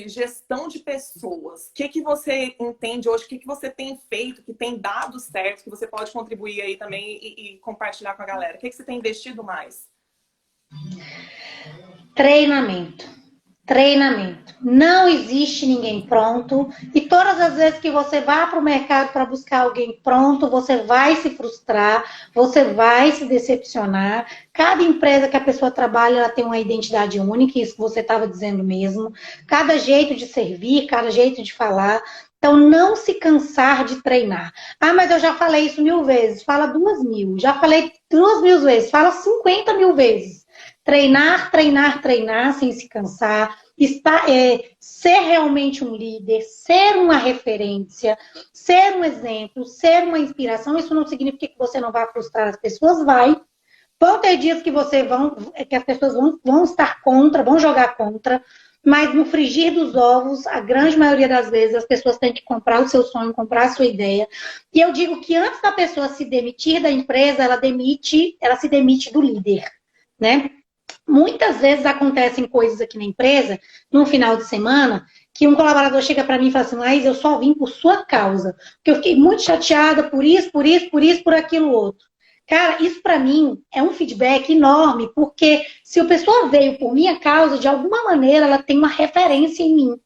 gestão de pessoas, o que você entende hoje? O que você tem feito, que tem dado certo, que você pode contribuir aí também e compartilhar com a galera? O que você tem investido mais? Treinamento. Treinamento. Não existe ninguém pronto. E todas as vezes que você vá para o mercado para buscar alguém pronto, você vai se frustrar, você vai se decepcionar. Cada empresa que a pessoa trabalha, ela tem uma identidade única, isso que você estava dizendo mesmo. Cada jeito de servir, cada jeito de falar. Então, não se cansar de treinar. Ah, mas eu já falei isso 1000 vezes. Fala 2000. Já falei 2000 vezes. Fala 50.000 vezes. Treinar, treinar, treinar, sem se cansar. Ser realmente um líder, ser uma referência, ser um exemplo, ser uma inspiração. Isso não significa que você não vai frustrar as pessoas, vai. Vão ter dias que as pessoas vão estar contra, vão jogar contra, mas no frigir dos ovos, a grande maioria das vezes, as pessoas têm que comprar o seu sonho, comprar a sua ideia. E eu digo que antes da pessoa se demitir da empresa, ela se demite do líder, né? Muitas vezes acontecem coisas aqui na empresa, no final de semana, que um colaborador chega para mim e fala assim, Laís, eu só vim por sua causa, porque eu fiquei muito chateada por isso, por aquilo outro. Cara, isso para mim é um feedback enorme, porque se a pessoa veio por minha causa, de alguma maneira ela tem uma referência em mim.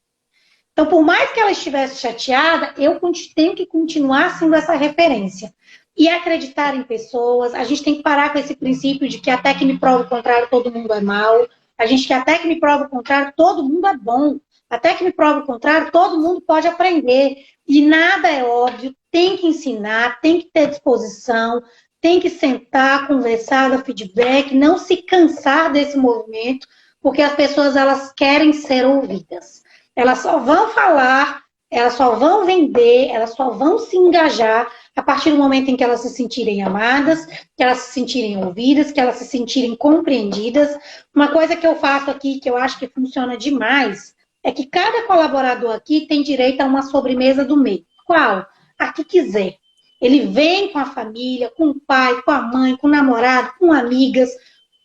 Então, por mais que ela estivesse chateada, eu tenho que continuar sendo essa referência. E acreditar em pessoas, a gente tem que parar com esse princípio de que até que me prova o contrário, todo mundo é mal. A gente que até que me prova o contrário, todo mundo é bom. Até que me prova o contrário, todo mundo pode aprender. E nada é óbvio, tem que ensinar, tem que ter disposição, tem que sentar, conversar, dar feedback, não se cansar desse movimento, porque as pessoas elas querem ser ouvidas. Elas só vão falar, elas só vão vender, elas só vão se engajar a partir do momento em que elas se sentirem amadas, que elas se sentirem ouvidas, que elas se sentirem compreendidas. Uma coisa que eu faço aqui, que eu acho que funciona demais, é que cada colaborador aqui tem direito a uma sobremesa do mês. Qual? A que quiser. Ele vem com a família, com o pai, com a mãe, com o namorado, com amigas.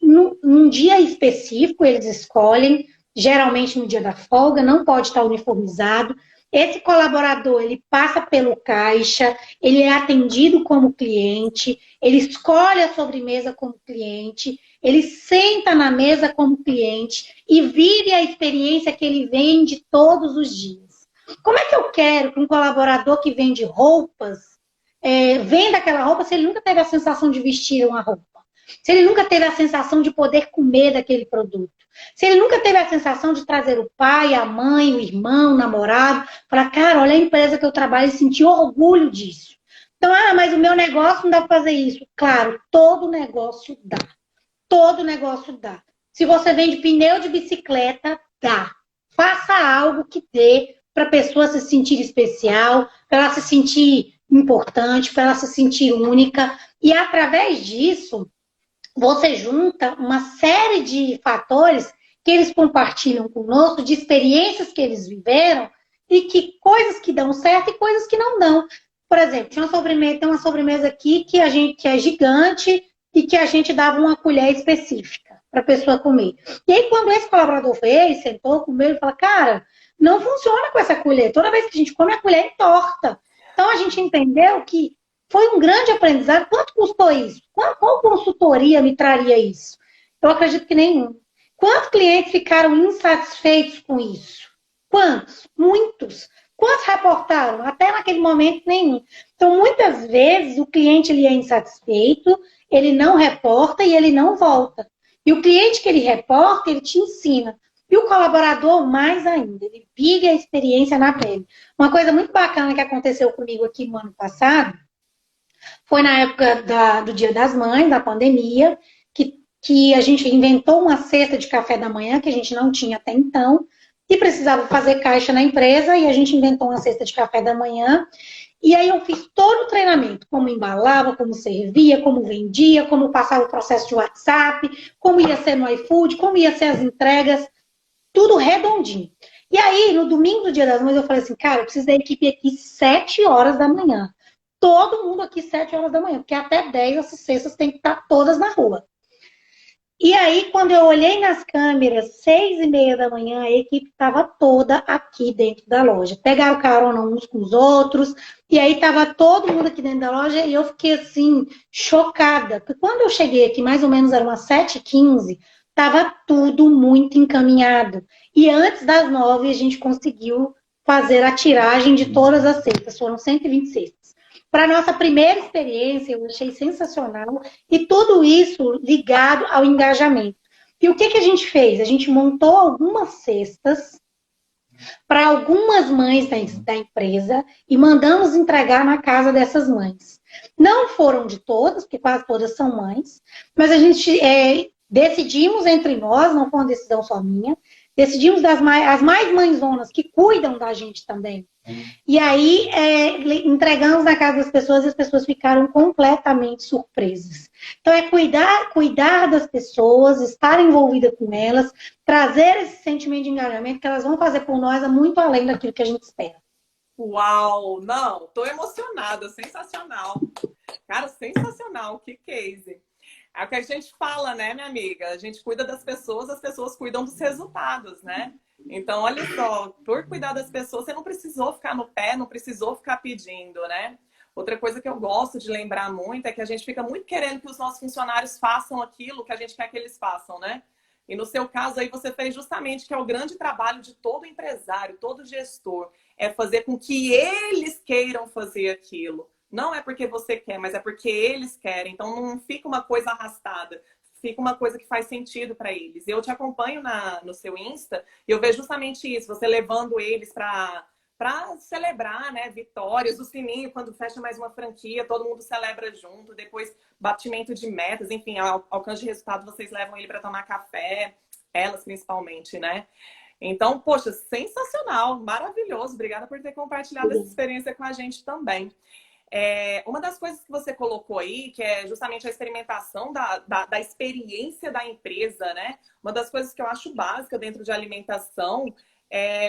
Num dia específico, eles escolhem, geralmente no dia da folga, não pode estar uniformizado. Esse colaborador, ele passa pelo caixa, ele é atendido como cliente, ele escolhe a sobremesa como cliente, ele senta na mesa como cliente e vive a experiência que ele vende todos os dias. Como é que eu quero que um colaborador que vende roupas venda aquela roupa se ele nunca teve a sensação de vestir uma roupa? Se ele nunca teve a sensação de poder comer daquele produto? Se ele nunca teve a sensação de trazer o pai, a mãe, o irmão, o namorado, falar, cara, olha a empresa que eu trabalho e sentir orgulho disso. Então, mas o meu negócio não dá para fazer isso. Claro, todo negócio dá. Todo negócio dá. Se você vende pneu de bicicleta, dá. Faça algo que dê para a pessoa se sentir especial, para ela se sentir importante, para ela se sentir única. E através disso, você junta uma série de fatores que eles compartilham conosco, de experiências que eles viveram e que coisas que dão certo e coisas que não dão. Por exemplo, tem uma sobremesa aqui que é gigante e que a gente dava uma colher específica para a pessoa comer. E aí, quando esse colaborador veio, sentou, comeu, ele falou, cara, não funciona com essa colher. Toda vez que a gente come, a colher entorta. Então, a gente entendeu que foi um grande aprendizado. Quanto custou isso? Qual consultoria me traria isso? Eu acredito que nenhum. Quantos clientes ficaram insatisfeitos com isso? Quantos? Muitos. Quantos reportaram? Até naquele momento, nenhum. Então, muitas vezes, o cliente ele é insatisfeito, ele não reporta e ele não volta. E o cliente que ele reporta, ele te ensina. E o colaborador, mais ainda, ele vive a experiência na pele. Uma coisa muito bacana que aconteceu comigo aqui no ano passado, foi na época do Dia das Mães, da pandemia, que a gente inventou uma cesta de café da manhã, que a gente não tinha até então, e precisava fazer caixa na empresa, e a gente inventou uma cesta de café da manhã. E aí eu fiz todo o treinamento, como embalava, como servia, como vendia, como passava o processo de WhatsApp, como ia ser no iFood, como ia ser as entregas, tudo redondinho. E aí, no domingo do Dia das Mães, eu falei assim, cara, eu preciso da equipe aqui 7 horas da manhã. Todo mundo aqui 7 horas da manhã, porque até 10 essas cestas têm que estar todas na rua. E aí, quando eu olhei nas câmeras, 6h30 da manhã, a equipe estava toda aqui dentro da loja. Pegaram carona uns com os outros, e aí estava todo mundo aqui dentro da loja, e eu fiquei assim, chocada. Porque quando eu cheguei aqui, mais ou menos eram umas 7h15, estava tudo muito encaminhado. E antes das 9, a gente conseguiu fazer a tiragem de todas as cestas. Foram 120 cestas. Para a nossa primeira experiência, eu achei sensacional. E tudo isso ligado ao engajamento. E o que a gente fez? A gente montou algumas cestas para algumas mães da empresa e mandamos entregar na casa dessas mães. Não foram de todas, porque quase todas são mães, mas a gente decidimos entre nós, não foi uma decisão só minha, decidimos as mais mãezonas que cuidam da gente também. E aí entregamos na casa das pessoas e as pessoas ficaram completamente surpresas. Então é cuidar das pessoas, estar envolvida com elas, trazer esse sentimento de engajamento que elas vão fazer por nós muito além daquilo que a gente espera. Uau! Não, tô emocionada, sensacional. Cara, sensacional, que case. É o que a gente fala, né, minha amiga? A gente cuida das pessoas, as pessoas cuidam dos resultados, né? Então, olha só, por cuidar das pessoas, você não precisou ficar no pé, não precisou ficar pedindo, né? Outra coisa que eu gosto de lembrar muito é que a gente fica muito querendo que os nossos funcionários façam aquilo que a gente quer que eles façam, né? E no seu caso aí você fez justamente que é o grande trabalho de todo empresário, todo gestor, é fazer com que eles queiram fazer aquilo. Não é porque você quer, mas é porque eles querem. Então não fica uma coisa arrastada, fica uma coisa que faz sentido para eles. Eu te acompanho no seu Insta e eu vejo justamente isso, você levando eles para celebrar, né, vitórias, o sininho quando fecha mais uma franquia, todo mundo celebra junto, depois batimento de metas, enfim, alcance de resultado, vocês levam ele para tomar café, elas principalmente, né? Então, poxa, sensacional, maravilhoso. Obrigada por ter compartilhado essa experiência com a gente também. Uma das coisas que você colocou aí, que é justamente a experimentação da experiência da empresa, né? Uma das coisas que eu acho básica dentro de alimentação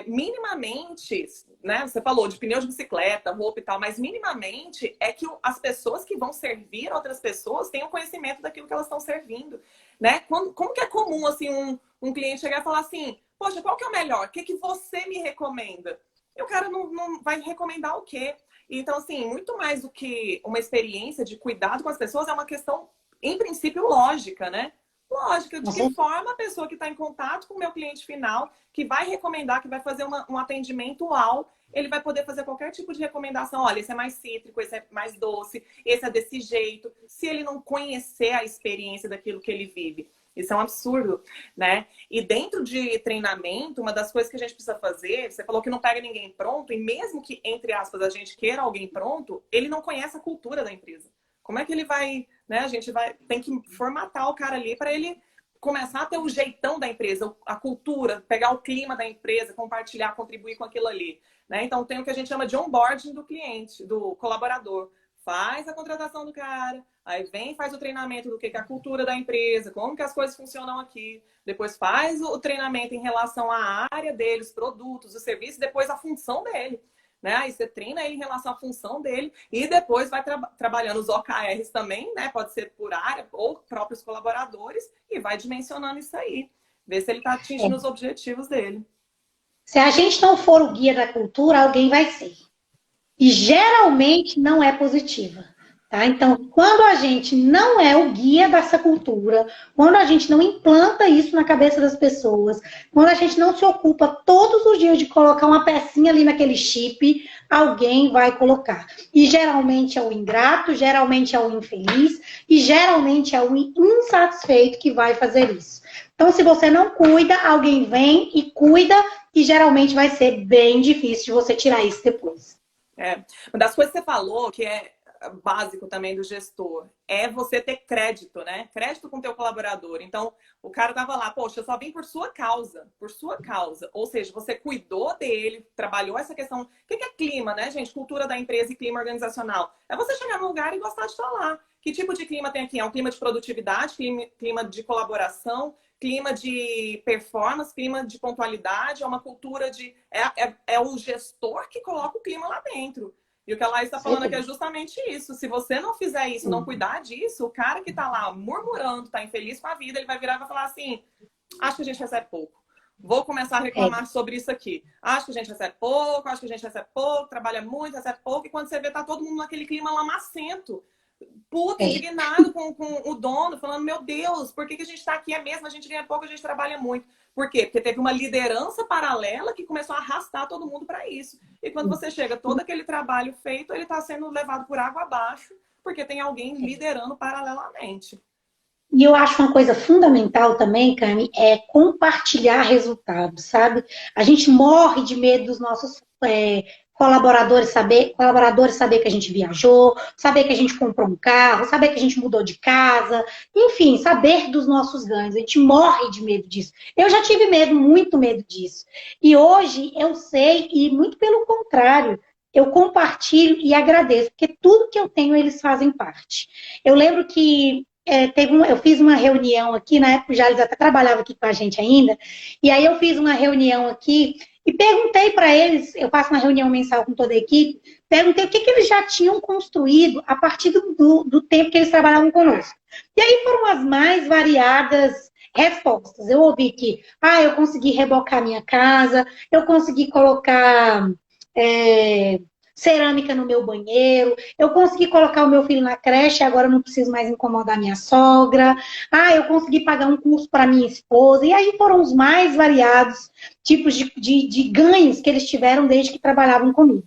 minimamente, né? Você falou de pneu de bicicleta, roupa e tal, mas minimamente é que as pessoas que vão servir outras pessoas tenham conhecimento daquilo que elas estão servindo, né? Como que é comum, assim, um cliente chegar e falar assim, poxa, qual que é o melhor? O que que você me recomenda? E o cara não vai recomendar o quê? Então, assim, muito mais do que uma experiência de cuidado com as pessoas, é uma questão, em princípio, lógica, né? Lógica, de que forma a pessoa que está em contato com o meu cliente final, que vai recomendar, que vai fazer um atendimento UAU, ele vai poder fazer qualquer tipo de recomendação. Olha, esse é mais cítrico, esse é mais doce, esse é desse jeito. Se ele não conhecer a experiência daquilo que ele vive. Isso é um absurdo, né? E dentro de treinamento, uma das coisas que a gente precisa fazer, você falou que não pega ninguém pronto, e mesmo que, entre aspas, a gente queira alguém pronto, ele não conhece a cultura da empresa. Como é que ele vai, né? A gente tem que formatar o cara ali para ele começar a ter o jeitão da empresa, a cultura, pegar o clima da empresa, compartilhar, contribuir com aquilo ali, né? Então tem o que a gente chama de onboarding do cliente, do colaborador. Faz a contratação do cara, aí vem, faz o treinamento do que é a cultura da empresa, como que as coisas funcionam aqui. Depois faz o treinamento em relação à área dele, os produtos, os serviços, depois a função dele. Né? Aí você treina ele em relação à função dele e depois vai trabalhando os OKRs também, né? Pode ser por área ou próprios colaboradores e vai dimensionando isso aí. Ver se ele está atingindo os objetivos dele. Se a gente não for o guia da cultura, alguém vai ser. E geralmente não é positiva. Tá? Então, quando a gente não é o guia dessa cultura, quando a gente não implanta isso na cabeça das pessoas, quando a gente não se ocupa todos os dias de colocar uma pecinha ali naquele chip, alguém vai colocar. E geralmente é o ingrato, geralmente é o infeliz e geralmente é o insatisfeito que vai fazer isso. Então, se você não cuida, alguém vem e cuida e geralmente vai ser bem difícil de você tirar isso depois. Uma das coisas que você falou, que é básico também do gestor, é você ter crédito, né? Crédito com o teu colaborador. Então, o cara tava lá, poxa, eu só vim por sua causa, por sua causa. Ou seja, você cuidou dele, trabalhou essa questão. O que é clima, né, gente? Cultura da empresa e clima organizacional. É você chegar no lugar e gostar de estar lá. Que tipo de clima tem aqui? É um clima de produtividade, clima de colaboração, clima de performance, clima de pontualidade, é uma cultura de... É o gestor que coloca o clima lá dentro. E o que a Laís está falando aqui é justamente isso. Se você não fizer isso, não cuidar disso, o cara que está lá murmurando, está infeliz com a vida, ele vai virar e vai falar assim, acho que a gente recebe pouco. Vou começar a reclamar sobre isso aqui. Acho que a gente recebe pouco, acho que a gente recebe pouco, trabalha muito, recebe pouco. E quando você vê, tá todo mundo naquele clima lamacento. Puta, indignado com o dono, falando, meu Deus, por que a gente está aqui? É mesmo, a gente ganha pouco, a gente trabalha muito. Por quê? Porque teve uma liderança paralela que começou a arrastar todo mundo para isso. E quando você chega, todo aquele trabalho feito, ele está sendo levado por água abaixo, porque tem alguém liderando paralelamente. E eu acho uma coisa fundamental também, Cami, é compartilhar resultados, sabe? A gente morre de medo dos nossos colaboradores saber que a gente viajou, saber que a gente comprou um carro, saber que a gente mudou de casa, enfim, saber dos nossos ganhos. A gente morre de medo disso. Eu já tive medo, muito medo disso. E hoje eu sei, e muito pelo contrário, eu compartilho e agradeço, porque tudo que eu tenho, eles fazem parte. Eu lembro que eu fiz uma reunião aqui, na época o Jales até trabalhava aqui com a gente ainda, e aí eu fiz uma reunião aqui e perguntei para eles, eu faço uma reunião mensal com toda a equipe, perguntei o que eles já tinham construído a partir do tempo que eles trabalhavam conosco. E aí foram as mais variadas respostas. Eu ouvi que, eu consegui rebocar minha casa, eu consegui colocar cerâmica no meu banheiro, eu consegui colocar o meu filho na creche, agora eu não preciso mais incomodar minha sogra, eu consegui pagar um curso para minha esposa, e aí foram os mais variados tipos de ganhos que eles tiveram desde que trabalhavam comigo.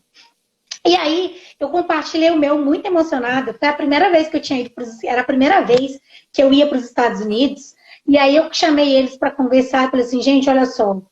E aí, eu compartilhei o meu muito emocionada, foi a primeira vez que eu tinha ido era a primeira vez que eu ia para os Estados Unidos, e aí eu chamei eles para conversar, e falei assim, gente, olha só,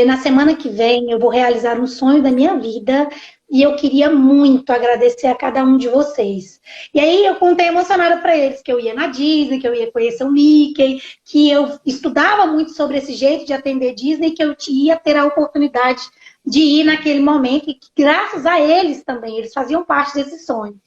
na semana que vem eu vou realizar um sonho da minha vida, e eu queria muito agradecer a cada um de vocês. E aí eu contei emocionada para eles que eu ia na Disney, que eu ia conhecer o Mickey, que eu estudava muito sobre esse jeito de atender Disney, que eu ia ter a oportunidade de ir naquele momento, e que graças a eles também, eles faziam parte desse sonho.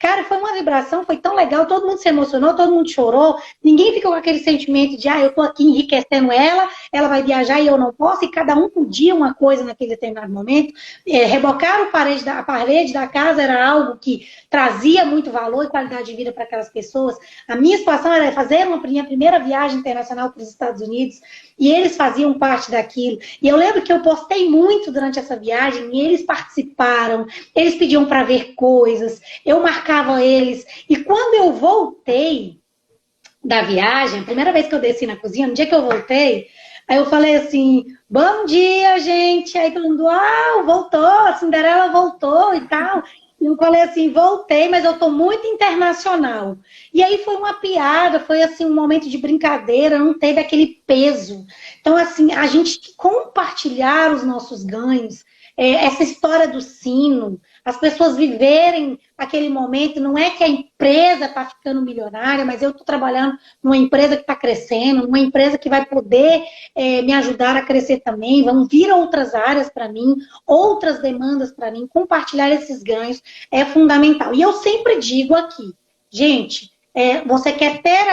Cara, foi uma vibração, foi tão legal, todo mundo se emocionou, todo mundo chorou, ninguém ficou com aquele sentimento de, eu tô aqui enriquecendo ela vai viajar e eu não posso, e cada um podia uma coisa naquele determinado momento. Rebocar a parede da casa era algo que trazia muito valor e qualidade de vida para aquelas pessoas. A minha situação era fazer minha primeira viagem internacional para os Estados Unidos, e eles faziam parte daquilo. E eu lembro que eu postei muito durante essa viagem, e eles participaram, eles pediam para ver coisas, eu marcava eles. E quando eu voltei da viagem, a primeira vez que eu desci na cozinha, no dia que eu voltei, aí eu falei assim, bom dia, gente. Aí todo mundo, voltou, a Cinderela voltou e tal. E eu falei assim, voltei, mas eu tô muito internacional. E aí foi uma piada, foi assim um momento de brincadeira, não teve aquele peso. Então, assim, a gente compartilhar os nossos ganhos, essa história do sino, as pessoas viverem aquele momento, não é que a empresa está ficando milionária, mas eu estou trabalhando numa empresa que está crescendo, numa empresa que vai poder me ajudar a crescer também, vão vir outras áreas para mim, outras demandas para mim, compartilhar esses ganhos é fundamental. E eu sempre digo aqui, gente, você quer ter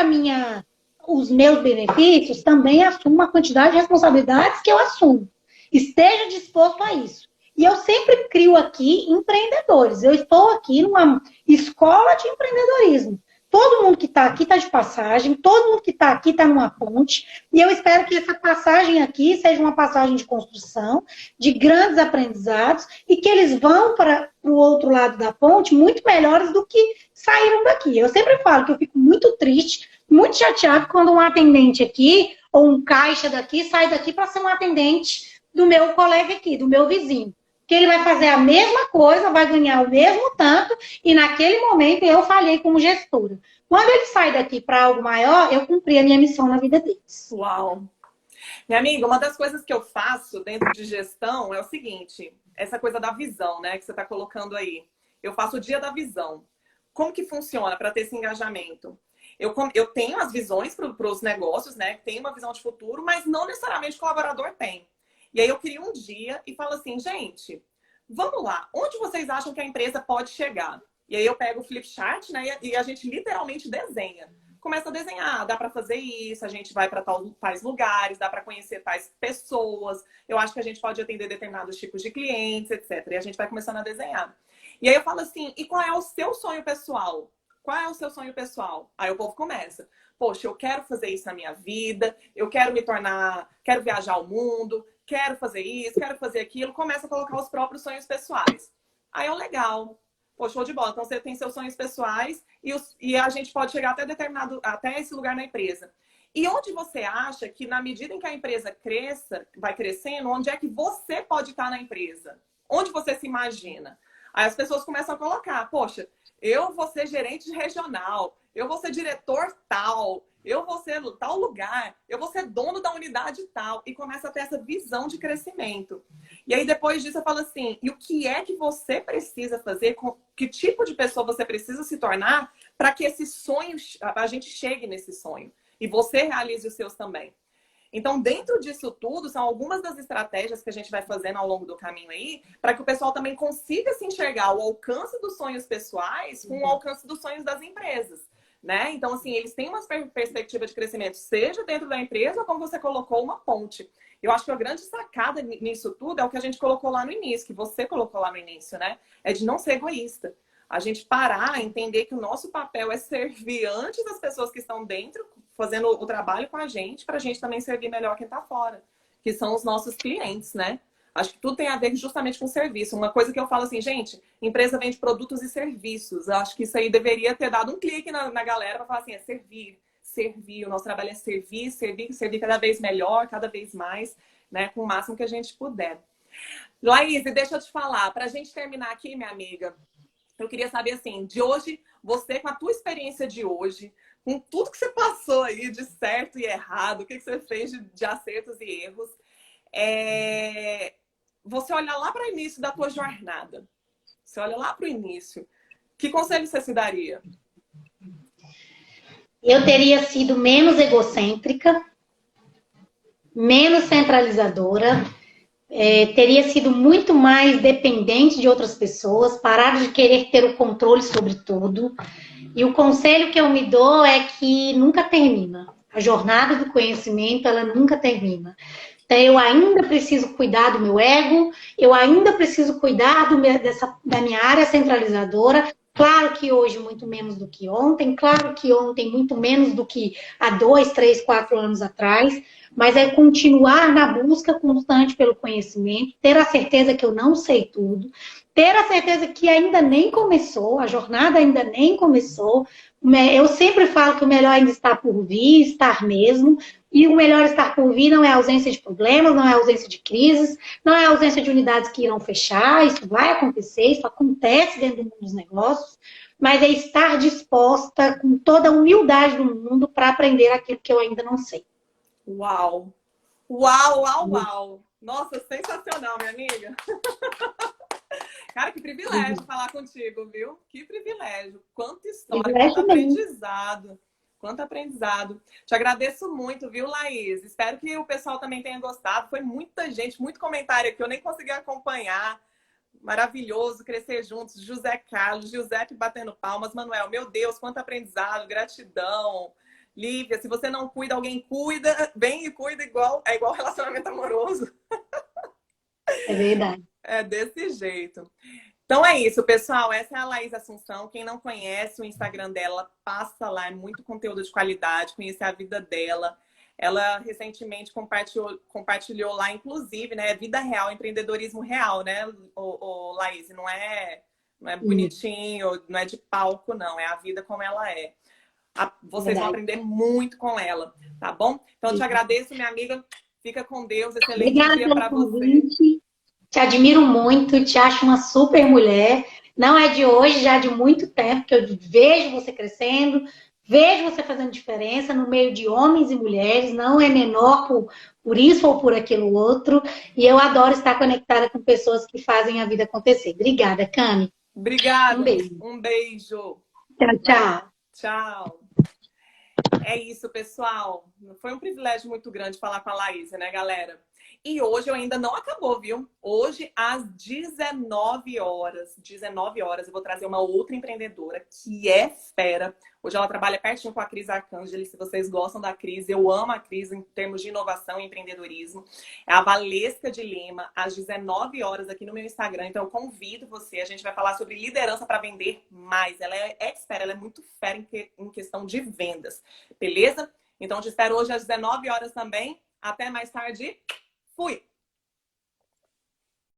os meus benefícios, também assuma uma quantidade de responsabilidades que eu assumo. Esteja disposto a isso. E eu sempre crio aqui empreendedores. Eu estou aqui numa escola de empreendedorismo. Todo mundo que está aqui está de passagem, todo mundo que está aqui está numa ponte. E eu espero que essa passagem aqui seja uma passagem de construção, de grandes aprendizados, e que eles vão para o outro lado da ponte muito melhores do que saíram daqui. Eu sempre falo que eu fico muito triste, muito chateado quando um atendente aqui, ou um caixa daqui, sai daqui para ser um atendente do meu colega aqui, do meu vizinho. Que ele vai fazer a mesma coisa, vai ganhar o mesmo tanto, e naquele momento eu falhei como gestora. Quando ele sai daqui para algo maior, eu cumpri a minha missão na vida deles. Uau! Minha amiga, uma das coisas que eu faço dentro de gestão é o seguinte, essa coisa da visão, né, que você está colocando aí. Eu faço o dia da visão. Como que funciona para ter esse engajamento? Eu tenho as visões para os negócios, né, tem uma visão de futuro, mas não necessariamente o colaborador tem. E aí eu crio um dia e falo assim, gente, vamos lá, onde vocês acham que a empresa pode chegar? E aí eu pego o flipchart, né, e a gente literalmente desenha. Começa a desenhar, dá para fazer isso, a gente vai para tais lugares, dá para conhecer tais pessoas, eu acho que a gente pode atender determinados tipos de clientes, etc. E a gente vai começando a desenhar. E aí eu falo assim, e qual é o seu sonho pessoal? Qual é o seu sonho pessoal? Aí o povo começa. Poxa, eu quero fazer isso na minha vida, eu quero quero viajar ao mundo, quero fazer isso, quero fazer aquilo. Começa a colocar os próprios sonhos pessoais. Aí legal. Pô, show de bola. Então você tem seus sonhos pessoais e a gente pode chegar até esse lugar na empresa. E onde você acha que, na medida em que a empresa vai crescendo, onde é que você pode estar na empresa? Onde você se imagina? Aí as pessoas começam a colocar, poxa, eu vou ser gerente regional, eu vou ser diretor tal, eu vou ser tal lugar, eu vou ser dono da unidade tal. E começa a ter essa visão de crescimento. E aí depois disso eu falo assim, e o que é que você precisa fazer, que tipo de pessoa você precisa se tornar para que esse sonho, a gente chegue nesse sonho. E você realize os seus também. Então, dentro disso tudo, são algumas das estratégias que a gente vai fazendo ao longo do caminho aí, para que o pessoal também consiga se enxergar o alcance dos sonhos pessoais com o alcance dos sonhos das empresas, né? Então, assim, eles têm uma perspectiva de crescimento, seja dentro da empresa, como você colocou, uma ponte. Eu acho que a grande sacada nisso tudo é o que a gente colocou lá no início, que você colocou lá no início, né? É de não ser egoísta. A gente parar, entender que o nosso papel é servir antes das pessoas que estão dentro, fazendo o trabalho com a gente, para a gente também servir melhor quem está fora, que são os nossos clientes, né? Acho que tudo tem a ver justamente com serviço. Uma coisa que eu falo assim, gente, empresa vende produtos e serviços. Eu acho que isso aí deveria ter dado um clique na galera para falar assim, é servir. Servir, o nosso trabalho é servir cada vez melhor, cada vez mais, né? Com o máximo que a gente puder. Laís, deixa eu te falar, para a gente terminar aqui, minha amiga, eu queria saber assim, de hoje, você com a tua experiência de hoje, com tudo que você passou aí de certo e errado, o que você fez de acertos e erros, você olha lá para o início da tua jornada, você olha lá para o início, que conselho você se daria? Eu teria sido menos egocêntrica, menos centralizadora, teria sido muito mais dependente de outras pessoas, parar de querer ter o controle sobre tudo. E o conselho que eu me dou é que nunca termina. A jornada do conhecimento, ela nunca termina. Então, eu ainda preciso cuidar do meu ego, eu ainda preciso cuidar da minha área centralizadora. Claro que hoje muito menos do que ontem, claro que ontem muito menos do que há 2, 3, 4 anos atrás, mas é continuar na busca constante pelo conhecimento, ter a certeza que eu não sei tudo, ter a certeza que ainda nem começou, a jornada ainda nem começou. Eu sempre falo que o melhor ainda está por vir, estar mesmo. E o melhor estar por vir não é a ausência de problemas, não é a ausência de crises, não é a ausência de unidades que irão fechar. Isso vai acontecer, isso acontece dentro do mundo dos negócios. Mas é estar disposta com toda a humildade do mundo para aprender aquilo que eu ainda não sei. Uau! Uau, uau, uau! Nossa, sensacional, minha amiga! Cara, que privilégio falar contigo, viu? Que privilégio! Quanta história, quanto aprendizado! Quanto aprendizado. Te agradeço muito, viu, Laís? Espero que o pessoal também tenha gostado. Foi muita gente, muito comentário aqui, eu nem consegui acompanhar. Maravilhoso, crescer juntos. José Carlos, Giuseppe batendo palmas. Manuel, meu Deus, quanto aprendizado, gratidão. Lívia, se você não cuida, alguém cuida. Vem e cuida é igual relacionamento amoroso. É verdade. É desse jeito. Então é isso, pessoal. Essa é a Laís Assunção. Quem não conhece o Instagram dela, passa lá. É muito conteúdo de qualidade, conhecer a vida dela. Ela recentemente compartilhou lá, inclusive, né? Vida real, empreendedorismo real, né, Laís? Não é bonitinho, não é de palco, não. É a vida como ela é. Vocês vão aprender muito com ela, tá bom? Então eu te agradeço, minha amiga. Fica com Deus. Excelente dia para você. Te admiro muito, te acho uma super mulher. Não é de hoje, já de muito tempo que eu vejo você crescendo, vejo você fazendo diferença no meio de homens e mulheres. Não é menor por isso ou por aquilo outro. E eu adoro estar conectada com pessoas que fazem a vida acontecer. Obrigada, Cami. Obrigada. Um beijo. Um beijo. Tchau, tchau. Tchau. É isso, pessoal. Foi um privilégio muito grande falar com a Laís, né, galera? E hoje eu ainda não acabou, viu? Hoje, às 19 horas, eu vou trazer uma outra empreendedora que é fera. Hoje ela trabalha pertinho com a Cris Arcangeli. Se vocês gostam da Cris, eu amo a Cris em termos de inovação e empreendedorismo. É a Valesca de Lima, às 19 horas aqui no meu Instagram. Então eu convido você. A gente vai falar sobre liderança para vender mais. Ela é expert, ela é muito fera em questão de vendas. Beleza? Então te espero hoje às 19 horas também. Até mais tarde. Fui!